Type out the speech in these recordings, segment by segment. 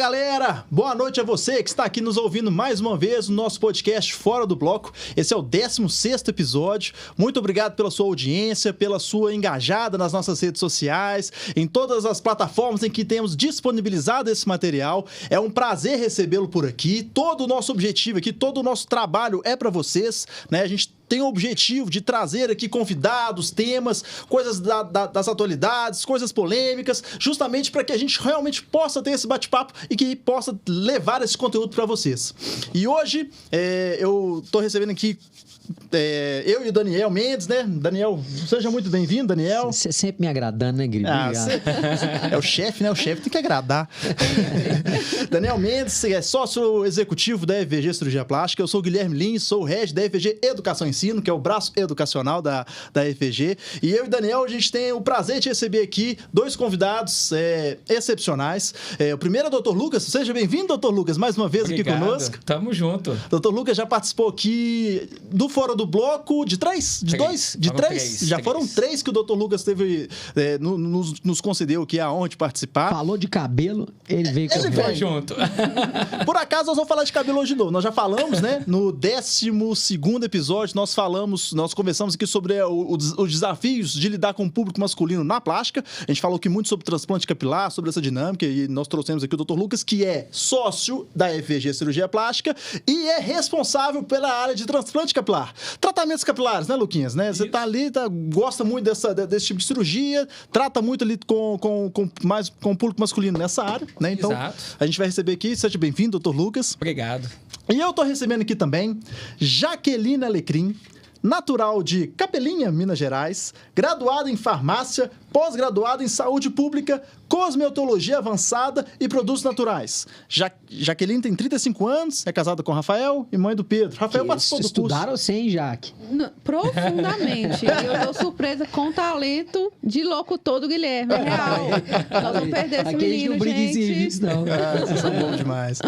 galera! Boa noite a você que está aqui nos ouvindo mais uma vez no nosso podcast Fora do Bloco. Esse é o 16º episódio. Muito obrigado pela sua audiência, pela sua engajada nas nossas redes sociais, em todas as plataformas em que temos disponibilizado esse material. É um prazer recebê-lo por aqui. Todo o nosso objetivo aqui, todo o nosso trabalho é para vocês, né? A gente tem o objetivo de trazer aqui convidados, temas, coisas das atualidades, coisas polêmicas, justamente para que a gente realmente possa ter esse bate-papo e que possa levar esse conteúdo para vocês. E hoje eu estou recebendo aqui eu e o Daniel Mendes, né? Daniel, seja muito bem-vindo, Daniel. Você sempre me agradando, né, Gri? É o chefe, né? O chefe tem que agradar. Daniel Mendes é sócio executivo da FVG Cirurgia Plástica. Eu sou o Guilherme Lins, sou o head da FVG Educação e Ensino, que é o braço educacional da FVG. E eu e o Daniel, a gente tem o prazer de receber aqui dois convidados excepcionais. O primeiro é o Dr. Lucas. Seja bem-vindo, Dr. Lucas, mais uma vez. Obrigado. Aqui conosco. Tamo junto. Dr. Lucas já participou aqui do Fora do Bloco de 3? De 2? De 3? Já foram 3 que o Dr. Lucas teve, nos concedeu aqui a honra de participar. Falou de cabelo, ele veio com ele junto. Por acaso, nós vamos falar de cabelo hoje de novo. Nós já falamos, né? No 12º episódio, nós conversamos aqui sobre os desafios de lidar com o público masculino na plástica. A gente falou aqui muito sobre transplante capilar, sobre essa dinâmica, e nós trouxemos aqui o Dr. Lucas, que é sócio da FVG Cirurgia Plástica e é responsável pela área de transplante capilar. Tratamentos capilares, né, Luquinhas? Né? Você tá ali, gosta muito desse tipo de cirurgia, trata muito ali com o público masculino nessa área, né? Então, exato. A gente vai receber aqui, seja bem-vindo, Dr. Lucas. Obrigado. E eu tô recebendo aqui também Jaqueline Alecrim, natural de Capelinha, Minas Gerais, graduada em farmácia, pós-graduada em saúde pública, cosmetologia avançada e produtos naturais. Jaqueline tem 35 anos, é casada com Rafael e mãe do Pedro. Rafael participou do curso. Estudaram sem, Jaque? Profundamente. Eu tô surpresa com o talento de locutor do Guilherme. É real. Nós vamos perder esse menino, não gente. Em serviço, não. Vocês são bons demais.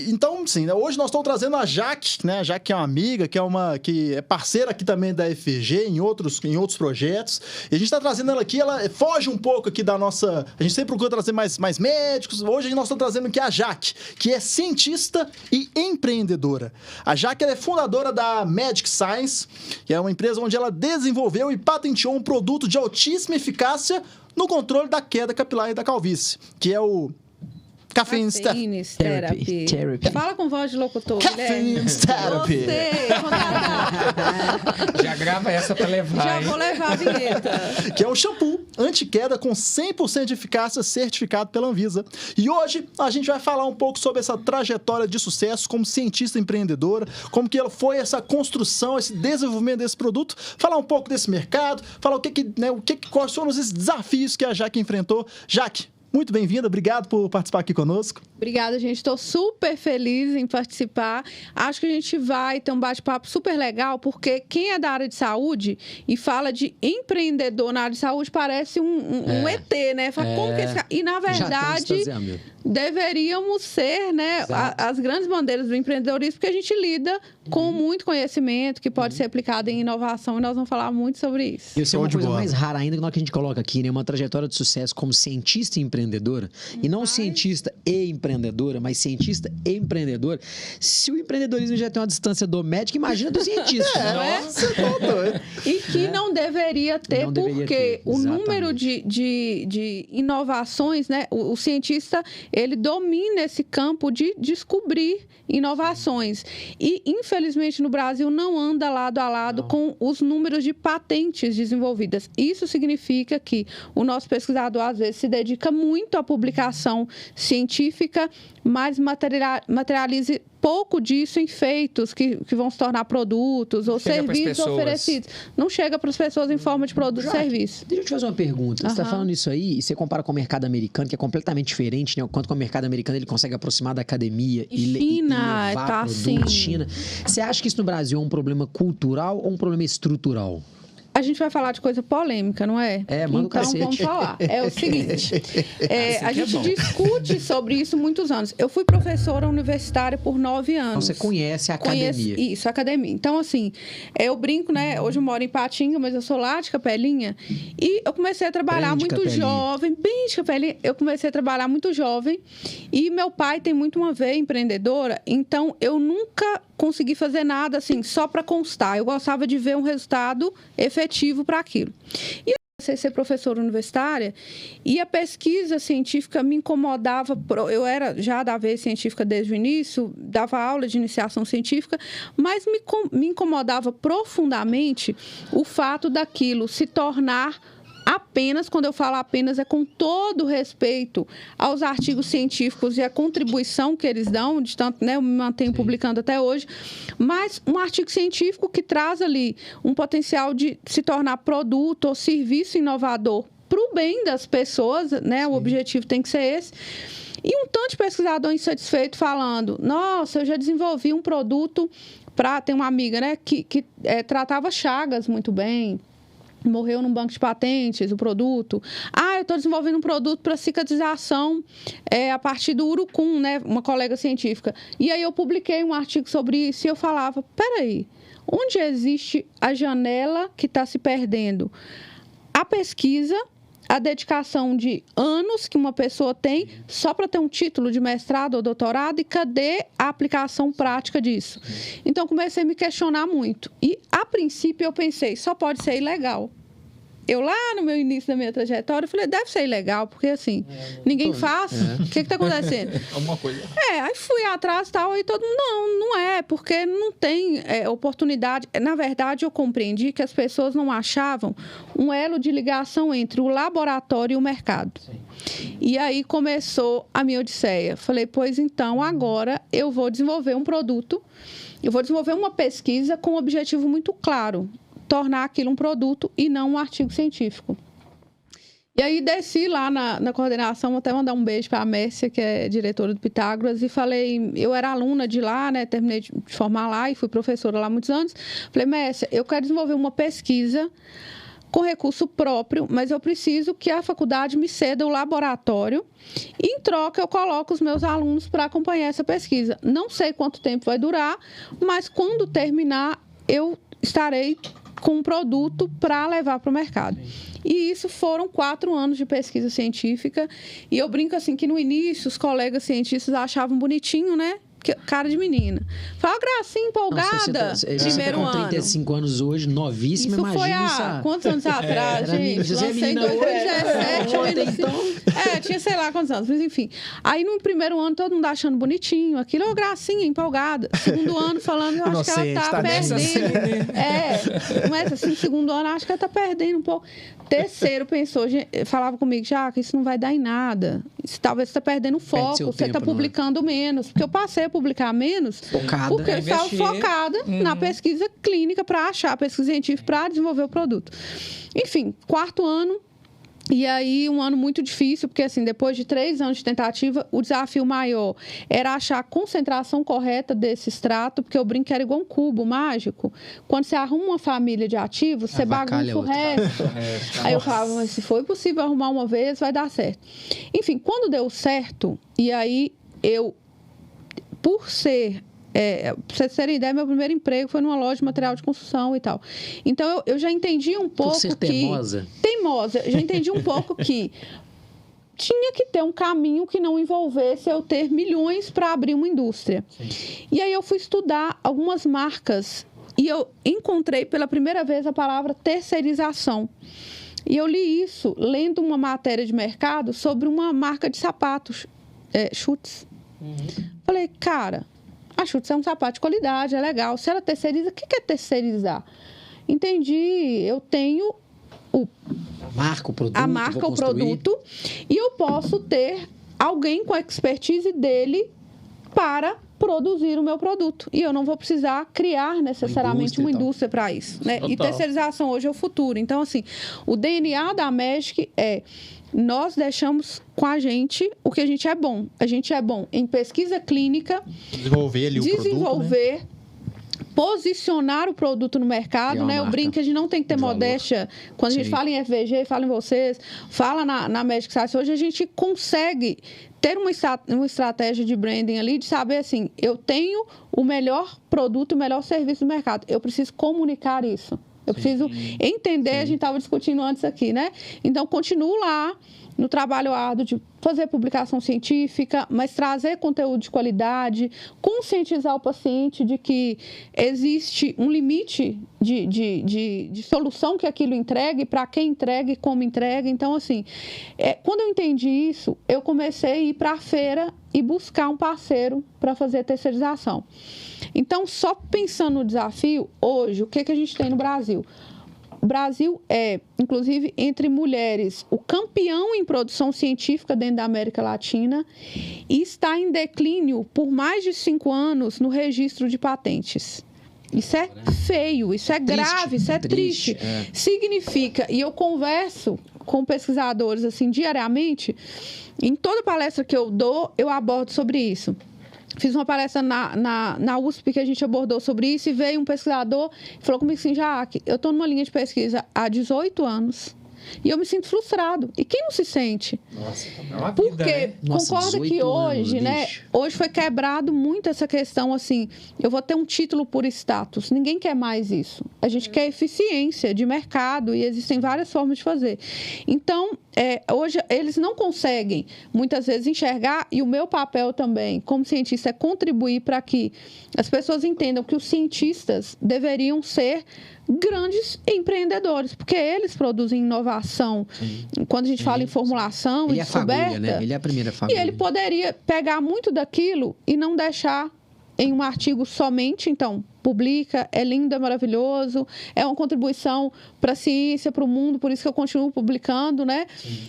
Então, sim, né, hoje nós estamos trazendo a Jaque, né? A Jaque é uma amiga, que é parceira aqui também da FVG, em outros projetos. E a gente está trazendo ela aqui, ela foge um pouco aqui da nossa... A gente sempre procura trazer mais médicos. Hoje nós estamos trazendo aqui a Jaque, que é cientista e empreendedora. A Jaque ela é fundadora da Magic Science, que é uma empresa onde ela desenvolveu e patenteou um produto de altíssima eficácia no controle da queda capilar e da calvície, que é o Caffeine Therapy. Fala com voz de locutor. Caffeine Therapy. Já grava essa pra levar. Já vou levar a vinheta. Que é um shampoo anti-queda com 100% de eficácia certificado pela Anvisa. E hoje a gente vai falar um pouco sobre essa trajetória de sucesso como cientista empreendedora, como que foi essa construção, esse desenvolvimento desse produto, falar um pouco desse mercado, falar quais foram os desafios que a Jaque enfrentou. Jaque, muito bem-vinda, obrigado por participar aqui conosco. Obrigada, gente. Estou super feliz em participar. Acho que a gente vai ter um bate-papo super legal, porque quem é da área de saúde e fala de empreendedor na área de saúde parece um ET, né? Fala, como que esse cara... E, na verdade, deveríamos ser, né, as grandes bandeiras do empreendedorismo, porque a gente lida com muito conhecimento que pode ser aplicado em inovação, e nós vamos falar muito sobre isso. E isso é uma coisa mais rara ainda que a gente coloca aqui, né? Uma trajetória de sucesso como cientista e empreendedora, e não cientista e empreendedora, mas cientista e empreendedora. Se o empreendedorismo já tem uma distância do médico, imagina do cientista. E que não deveria ter, porque o número de inovações, né? O cientista, ele domina esse campo de descobrir inovações. E, infelizmente, no Brasil não anda lado a lado com os números de patentes desenvolvidas. Isso significa que o nosso pesquisador, às vezes, se dedica muito à publicação científica, mas materialize pouco disso em feitos que vão se tornar produtos ou serviços oferecidos. Não chega para as pessoas em forma de produto e serviço. Deixa eu te fazer uma pergunta. Você está falando isso aí e você compara com o mercado americano, que é completamente diferente, né? O quanto que o mercado americano ele consegue aproximar da academia e levar produto. China. Você acha que isso no Brasil é um problema cultural ou um problema estrutural? a gente vai falar de coisa polêmica, não é? Manda então, vamos falar. É o seguinte, a gente discute sobre isso muitos anos. Eu fui professora universitária por 9 anos. Então, você conhece a academia. Isso, a academia. Então, assim, eu brinco, né? Hoje eu moro em Patinga, mas eu sou lá de Capelinha. E eu comecei a trabalhar muito jovem, bem de Capelinha. Eu comecei a trabalhar muito jovem. E meu pai tem muito uma veia empreendedora. Então, eu nunca consegui fazer nada, assim, só para constar. Eu gostava de ver um resultado efetivo para aquilo. E eu comecei a ser professora universitária e a pesquisa científica me incomodava. Eu era já da veia científica desde o início, dava aula de iniciação científica, mas me incomodava profundamente o fato daquilo se tornar apenas, quando eu falo apenas, é com todo respeito aos artigos científicos e a contribuição que eles dão, de tanto, né, eu me mantenho publicando até hoje, mas um artigo científico que traz ali um potencial de se tornar produto ou serviço inovador para o bem das pessoas, né? O objetivo tem que ser esse. E um tanto de pesquisador insatisfeito falando, nossa, eu já desenvolvi um produto para... Tem uma amiga, né, que tratava chagas muito bem, morreu num banco de patentes, o produto. Eu estou desenvolvendo um produto para cicatrização a partir do urucum, né? Uma colega científica. E aí eu publiquei um artigo sobre isso e eu falava, peraí, onde existe a janela que está se perdendo? A pesquisa, a dedicação de anos que uma pessoa tem só para ter um título de mestrado ou doutorado, e cadê a aplicação prática disso? Então, comecei a me questionar muito. E, a princípio, eu pensei, só pode ser ilegal. Eu, lá no meu início da minha trajetória, eu falei, deve ser ilegal, porque, assim, ninguém faz. O que está acontecendo? Alguma coisa. Aí fui atrás e tal, aí todo mundo, não é, porque não tem oportunidade. Na verdade, eu compreendi que as pessoas não achavam um elo de ligação entre o laboratório e o mercado. Sim. E aí começou a minha odisseia. Falei, pois então, agora eu vou desenvolver um produto, eu vou desenvolver uma pesquisa com um objetivo muito claro, tornar aquilo um produto e não um artigo científico. E aí desci lá na coordenação, vou até mandar um beijo para a Mércia, que é diretora do Pitágoras, e falei, eu era aluna de lá, né, terminei de formar lá e fui professora lá há muitos anos. Falei, Mércia, eu quero desenvolver uma pesquisa com recurso próprio, mas eu preciso que a faculdade me ceda o laboratório e, em troca, eu coloco os meus alunos para acompanhar essa pesquisa. Não sei quanto tempo vai durar, mas quando terminar, eu estarei com um produto para levar para o mercado. E isso foram 4 anos de pesquisa científica. E eu brinco assim que no início os colegas cientistas achavam bonitinho, né? Cara de menina. Fala, gracinha, empolgada. Primeiro ano. Com 35 anos hoje, novíssima, isso imagina. Isso foi há quantos anos atrás, gente? Lancei em 2017. Tinha sei lá quantos anos, mas enfim. Aí no primeiro ano todo mundo achando bonitinho, aquilo, gracinha, empolgada. Segundo ano falando, eu acho que ela tá perdendo. Começa assim, segundo ano, acho que ela tá perdendo um pouco. Terceiro pensou, falava comigo, Jaca, isso não vai dar em nada. Talvez você está perdendo foco, você está publicando menos. Porque eu passei a publicar menos porque eu estava focada na pesquisa clínica para achar a pesquisa científica para desenvolver o produto. Enfim, 4º ano. E aí, um ano muito difícil, porque assim, depois de 3 anos de tentativa, o desafio maior era achar a concentração correta desse extrato, porque eu brinco que era igual um cubo mágico. Quando você arruma uma família de ativos, você bagunça o resto. Aí eu falava, mas se for possível arrumar uma vez, vai dar certo. Enfim, quando deu certo, e aí eu, por ser... pra vocês terem ideia, meu primeiro emprego foi numa loja de material de construção e tal. Então, eu já entendi um pouco que... teimosa. Eu já entendi um pouco que tinha que ter um caminho que não envolvesse eu ter milhões para abrir uma indústria. Sim. E aí eu fui estudar algumas marcas e eu encontrei pela primeira vez a palavra terceirização. E eu li isso lendo uma matéria de mercado sobre uma marca de sapatos, Schutz. Falei, cara... A Schutz é um sapato de qualidade, é legal. Se ela terceiriza, o que é terceirizar? Entendi. Eu tenho a marca, o produto, e eu posso ter alguém com a expertise dele para produzir o meu produto. E eu não vou precisar criar necessariamente uma indústria para isso. Né? E terceirização hoje é o futuro. Então, assim, o DNA da Magic é... Nós deixamos com a gente o que a gente é bom. A gente é bom em pesquisa clínica, desenvolver ali o produto, né? posicionar o produto no mercado, né? Eu brinco que a gente não tem que ter modéstia. Quando a gente fala em FVG, fala em vocês, fala na Magic Size, hoje a gente consegue ter uma estratégia de branding ali, de saber assim, eu tenho o melhor produto, o melhor serviço do mercado. Eu preciso comunicar isso. Eu preciso entender, a gente estava discutindo antes aqui, né? Então, continuo lá no trabalho árduo de fazer publicação científica, mas trazer conteúdo de qualidade, conscientizar o paciente de que existe um limite de solução que aquilo entregue, para quem entrega e como entrega. Então, assim, quando eu entendi isso, eu comecei a ir para a feira e buscar um parceiro para fazer a terceirização. Então, só pensando no desafio, hoje, o que a gente tem no Brasil? O Brasil é, inclusive, entre mulheres, o campeão em produção científica dentro da América Latina e está em declínio por mais de 5 anos no registro de patentes. Isso é feio, isso é grave, isso é triste. Significa, e eu converso com pesquisadores assim diariamente, em toda palestra que eu dou, eu abordo sobre isso. Fiz uma palestra na USP que a gente abordou sobre isso e veio um pesquisador e falou comigo assim, Jaque, eu estou numa linha de pesquisa há 18 anos e eu me sinto frustrado. E quem não se sente? Nossa, é uma vida, porque né? concorda que hoje, né? Hoje foi quebrado muito essa questão assim, eu vou ter um título por status. Ninguém quer mais isso. A gente quer eficiência de mercado e existem várias formas de fazer. Então, hoje eles não conseguem muitas vezes enxergar, e o meu papel também como cientista é contribuir para que as pessoas entendam que os cientistas deveriam ser grandes empreendedores, porque eles produzem inovação. Quando a gente fala em formulação e descoberta, fagulha, né? Ele é a primeira fagulha. E ele poderia pegar muito daquilo e não deixar em um artigo somente, então, publica, é lindo, é maravilhoso, é uma contribuição para a ciência, para o mundo, por isso que eu continuo publicando, né?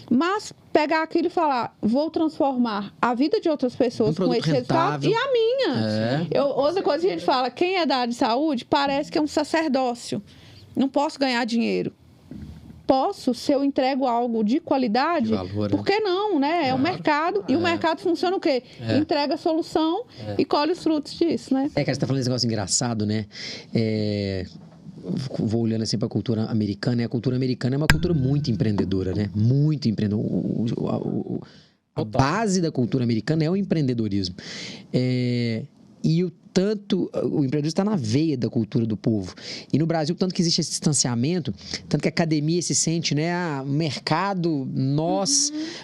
Mas pegar aquilo e falar, vou transformar a vida de outras pessoas com esse resultado e a minha. Outra coisa que a gente fala, quem é da área de saúde parece que é um sacerdócio. Não posso ganhar dinheiro. Posso, se eu entrego algo de qualidade, valor, por que não, né? É o mercado, e o mercado funciona o quê? Entrega a solução e colhe os frutos disso, né? Cara, você tá falando desse negócio engraçado, né? Vou olhando assim para a cultura americana, e a cultura americana é uma cultura muito empreendedora, né? Muito empreendedora. A base da cultura americana é o empreendedorismo. E o empreendedorismo está na veia da cultura do povo. E no Brasil, tanto que existe esse distanciamento, tanto que a academia se sente, né? O mercado,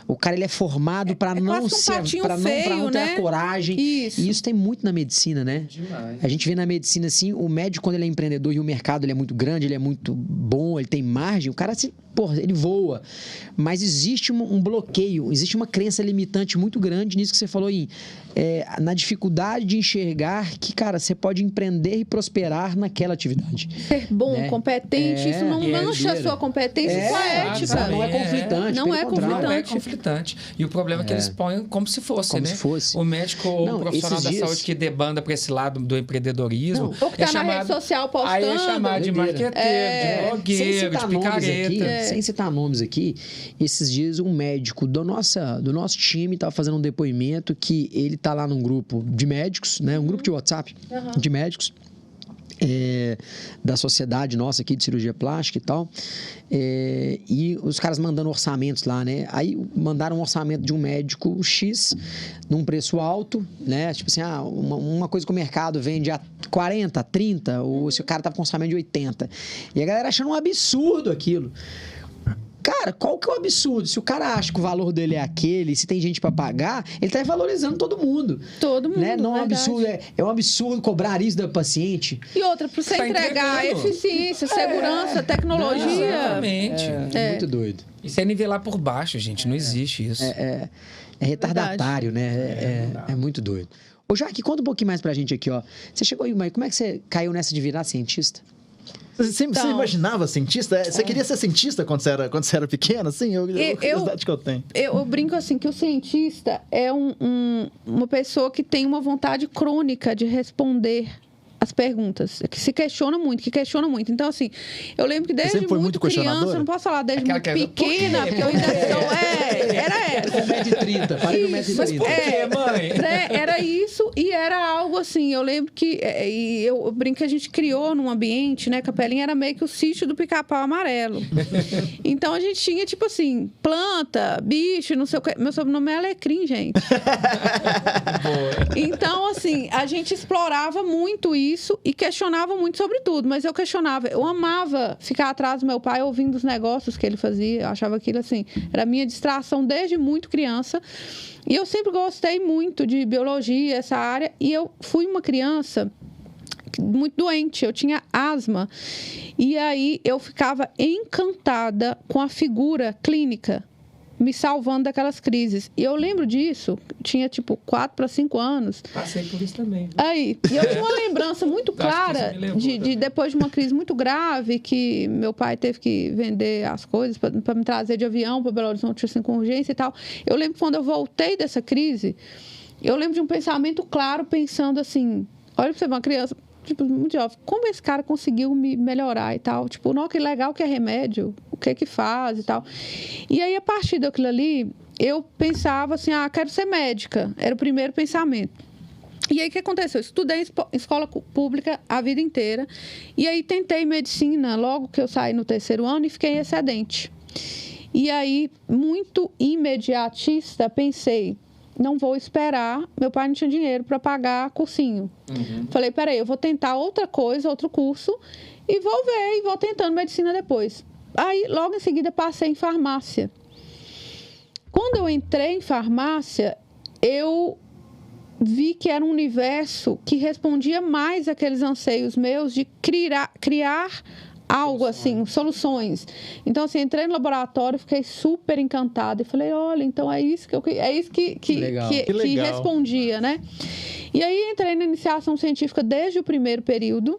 o cara ele é formado para não ter a coragem. Isso. E isso tem muito na medicina, né? Demais. A gente vê na medicina, assim, o médico, quando ele é empreendedor e o mercado ele é muito grande, ele é muito bom, ele tem margem, o cara ele voa. Mas existe um bloqueio, existe uma crença limitante muito grande nisso que você falou aí. Na dificuldade de enxergar que, cara, você pode empreender e prosperar naquela atividade. Ser bom, né? Competente, isso não mancha a sua competência com a ética. Não é conflitante. Não é conflitante. Não é conflitante. E o problema é que eles põem como se fosse, como né? se fosse. O médico ou o profissional da saúde que debanda para esse lado do empreendedorismo. Ou que tá na rede social postando. Aí é chamado de marqueteiro, de blogueiro, de picareta. Sem citar nomes aqui, esses dias um médico do nosso time estava fazendo um depoimento que ele tá lá num grupo de médicos, né? Um grupo de WhatsApp de médicos da sociedade nossa aqui de cirurgia plástica e tal, e os caras mandando orçamentos lá, né? Aí mandaram um orçamento de um médico X num preço alto, né? Tipo assim, uma coisa que o mercado vende a 40, 30, ou se o cara tava com orçamento de 80. E a galera achando um absurdo aquilo. Cara, qual que é o absurdo? Se o cara acha que o valor dele é aquele, se tem gente pra pagar, ele tá valorizando todo mundo. Todo mundo, né? Não é um absurdo, é um absurdo cobrar isso da paciente. E outra, pra você entregar eficiência, segurança, tecnologia. Exatamente. É muito doido. Isso é nivelar por baixo, gente. Não existe isso. É retardatário, né? É muito doido. Ô, Jaque, conta um pouquinho mais pra gente aqui, ó. Você chegou aí, mas como é que você caiu nessa de virar cientista? Você imaginava cientista? Você queria ser cientista quando você era pequena? Assim, é a curiosidade que eu tenho. Eu brinco assim, que o cientista é uma pessoa que tem uma vontade crônica de responder as perguntas, que se questiona muito, Então, assim, eu lembro que desde muito criança, não posso falar desde muito pequena, porque eu ainda sou... Era essa. 1,30m, parei no 1,30m. Mas por quê, mãe? Era isso, e era algo assim, eu lembro que... E eu brinco que a gente criou num ambiente, né? Capelinha era meio que o sítio do Pica-Pau Amarelo. Então, a gente tinha, tipo assim, planta, bicho, não sei o que. Meu sobrenome é Alecrim, gente. Então, assim, a gente explorava muito isso e questionava muito sobre tudo, mas eu questionava. Eu amava ficar atrás do meu pai ouvindo os negócios que ele fazia. Eu achava aquilo, assim, era a minha distração desde muito criança. E eu sempre gostei muito de biologia, essa área. E eu fui uma criança muito doente, eu tinha asma. E aí eu ficava encantada com a figura clínica me salvando daquelas crises. E eu lembro disso, tinha tipo 4 para 5 anos. Passei por isso também. Aí, e eu tinha uma lembrança muito clara de depois de uma crise muito grave, que meu pai teve que vender as coisas para me trazer de avião para Belo Horizonte assim, com urgência e tal. Eu lembro que quando eu voltei dessa crise, eu lembro de um pensamento claro, pensando assim, olha para você, uma criança... Tipo, muito jovem, como esse cara conseguiu me melhorar e tal? Tipo, não, que legal que é remédio, o que que faz e tal. E aí, a partir daquilo ali, eu pensava assim, quero ser médica. Era o primeiro pensamento. E aí, o que aconteceu? Eu estudei em escola pública a vida inteira. E aí, tentei medicina logo que eu saí no 3º ano e fiquei excedente. E aí, muito imediatista, pensei... Não vou esperar, meu pai não tinha dinheiro para pagar cursinho. Falei, peraí, eu vou tentar outra coisa, outro curso, e vou ver, e vou tentando medicina depois. Aí, logo em seguida, passei em farmácia. Quando eu entrei em farmácia, eu vi que era um universo que respondia mais àqueles anseios meus de criar algo assim, soluções. Então, assim, entrei no laboratório, fiquei super encantada e falei, olha, então é isso que respondia, né? E aí entrei na iniciação científica desde o primeiro período,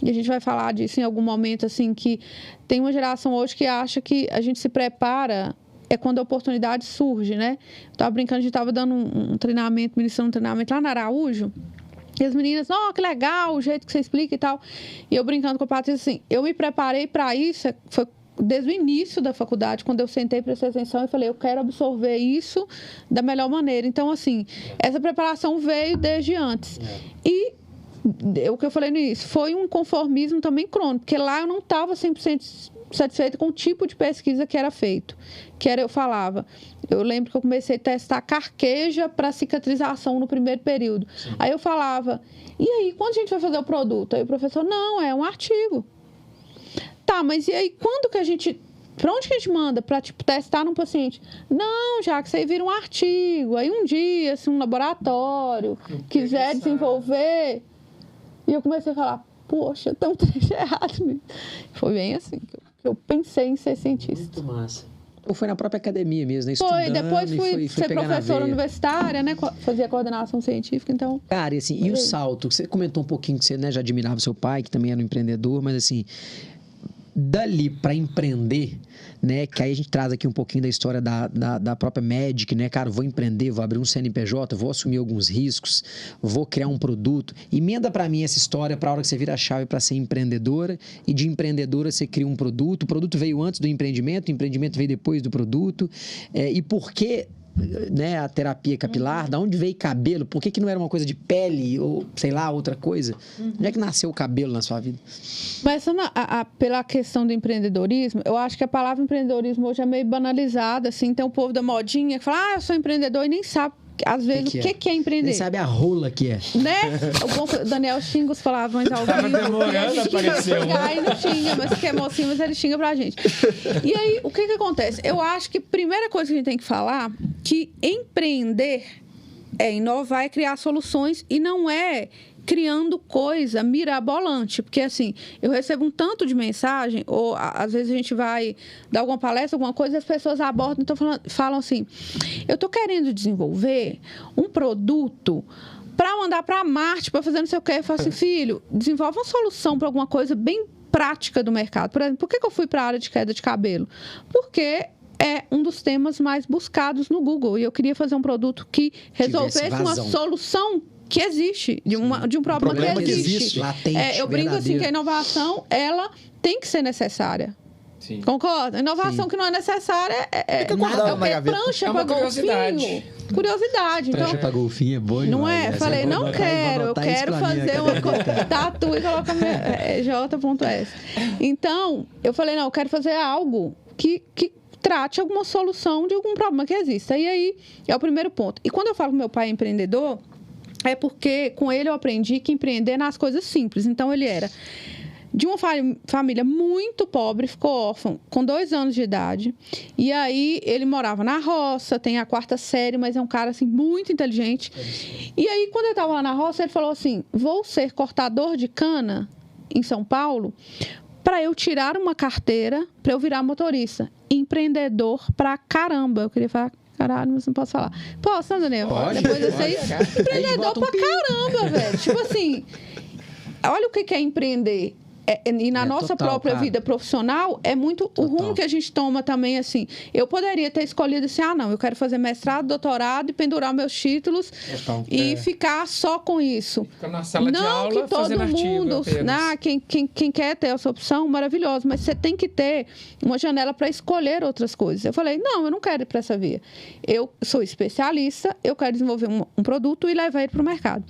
e a gente vai falar disso em algum momento, assim, que tem uma geração hoje que acha que a gente se prepara quando a oportunidade surge, né? Eu tava brincando, a gente tava dando um treinamento, ministrando um treinamento lá na Araújo. E as meninas, que legal o jeito que você explica e tal. E eu brincando com a Patrícia, assim, eu me preparei para isso, foi desde o início da faculdade, quando eu sentei, prestei atenção e falei, eu quero absorver isso da melhor maneira. Então, assim, essa preparação veio desde antes. E o que eu falei no início, foi um conformismo também crônico, porque lá eu não estava 100% satisfeita com o tipo de pesquisa que era feito. Eu lembro que eu comecei a testar carqueja para cicatrização no primeiro período. Sim. Aí eu falava, e aí, quando a gente vai fazer o produto? Aí o professor, não, é um artigo. Tá, mas e aí, quando que a gente... Para onde que a gente manda para testar num paciente? Não, já que isso aí vira um artigo. Aí um dia, se um laboratório quiser desenvolver... E eu comecei a falar, poxa, tem um trecho errado nisso. Foi bem assim que eu pensei em ser cientista. Muito massa. Ou foi na própria academia mesmo, né? Foi, depois fui ser professora universitária, né? Fazia coordenação científica, então... Cara, e assim, e o salto? Você comentou um pouquinho que você, né, já admirava seu pai, que também era um empreendedor, mas assim... Dali para empreender, né? Que aí a gente traz aqui um pouquinho da história da própria Magic, né? Cara, vou empreender, vou abrir um CNPJ, vou assumir alguns riscos, vou criar um produto. Emenda para mim essa história para a hora que você vira a chave para ser empreendedora, e de empreendedora você cria um produto. O produto veio antes do empreendimento, o empreendimento veio depois do produto. E por que... né, a terapia capilar, da onde veio cabelo? Por que não era uma coisa de pele ou, sei lá, outra coisa? Onde é que nasceu o cabelo na sua vida? Mas pela questão do empreendedorismo, eu acho que a palavra empreendedorismo hoje é meio banalizada, assim, tem o povo da modinha que fala, eu sou empreendedor, e nem sabe às vezes o que é empreender. Nem sabe a rola que é. Né? O Daniel xinga os palavrões ao vivo. Tava demorando a aparecer. Aí não xinga, mas que é mocinho, mas ele xinga pra gente. E aí, o que acontece? Eu acho que a primeira coisa que a gente tem que falar, que empreender é inovar, é criar soluções, e não é criando coisa mirabolante, porque assim, eu recebo um tanto de mensagem, ou às vezes a gente vai dar alguma palestra, alguma coisa, e as pessoas abordam, então falam assim, eu tô querendo desenvolver um produto para mandar para Marte, para fazer não sei o quê. Eu falo assim, filho, desenvolve uma solução para alguma coisa bem prática do mercado. Por exemplo, por que eu fui para a área de queda de cabelo? Porque é um dos temas mais buscados no Google, e eu queria fazer um produto que resolvesse uma solução que existe, de um problema que existe. Latente, eu brinco assim que a inovação, ela tem que ser necessária. Sim. Concorda? Inovação que não é necessária Fica guardada na gaveta. Prancha uma para curiosidade. Curiosidade. Prancha então, para golfinho é boa não demais, é? né? Falei, não quero. Eu quero fazer uma coisa. Tatu e coloca J.S. Então, eu falei, não, eu quero fazer algo que trate alguma solução de algum problema que exista. E aí, é o primeiro ponto. E quando eu falo que meu pai é empreendedor, é porque com ele eu aprendi que empreender nas coisas simples. Então, ele era de uma família muito pobre, ficou órfão com 2 anos de idade. E aí, ele morava na roça, tem a 4ª série, mas é um cara, assim, muito inteligente. E aí, quando ele estava lá na roça, ele falou assim, vou ser cortador de cana em São Paulo para eu tirar uma carteira, para eu virar motorista. Empreendedor pra caramba. Eu queria falar... Caralho, mas não posso falar. Posso, né, Daniel? Pode. Depois eu sei. Empreendedor pra caramba, velho. Tipo assim, olha o que é empreender. E na nossa total, própria cara. vida profissional, é muito o rumo que a gente toma também, assim. Eu poderia ter escolhido assim, não, eu quero fazer mestrado, doutorado e pendurar meus títulos e ficar só com isso. Ficar na sala de aula, que todo fazendo mundo, quem quer ter essa opção, maravilhoso, mas você tem que ter uma janela para escolher outras coisas. Eu falei, não, eu não quero ir para essa via. Eu sou especialista, eu quero desenvolver um produto e levar ele para o mercado.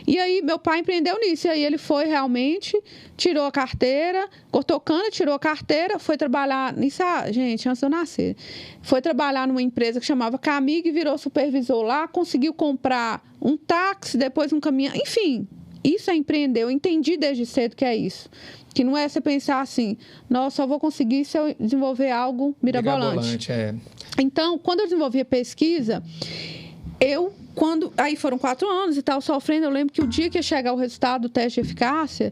E aí, meu pai empreendeu nisso, e aí ele foi realmente, tirou a carteira, cortou cana, tirou a carteira, foi trabalhar nisso, gente, antes de eu nascer. Foi trabalhar numa empresa que chamava Camig, virou supervisor lá, conseguiu comprar um táxi, depois um caminhão, enfim, isso é empreender. Eu entendi desde cedo que é isso. Que não é você pensar assim, nossa, só vou conseguir se eu desenvolver algo mirabolante. Então, quando eu desenvolvi a pesquisa, aí foram 4 anos e tal, sofrendo, eu lembro que o dia que ia chegar o resultado do teste de eficácia,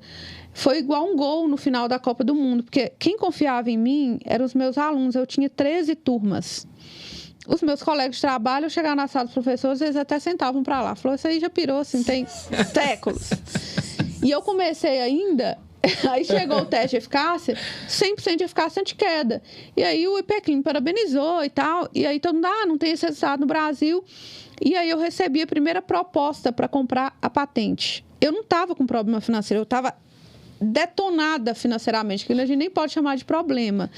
foi igual um gol no final da Copa do Mundo, porque quem confiava em mim eram os meus alunos, eu tinha 13 turmas. Os meus colegas de trabalho, eu chegava na sala dos professores, eles até sentavam para lá. Falou, isso aí já pirou, assim, tem séculos. E eu comecei ainda, aí chegou o teste de eficácia, 100% de eficácia anti-queda. E aí o IPCLIN parabenizou e tal, e aí todo mundo, não tem esse resultado no Brasil. E aí eu recebi a primeira proposta para comprar a patente. Eu não estava com problema financeiro, eu estava detonada financeiramente, que a gente nem pode chamar de problema.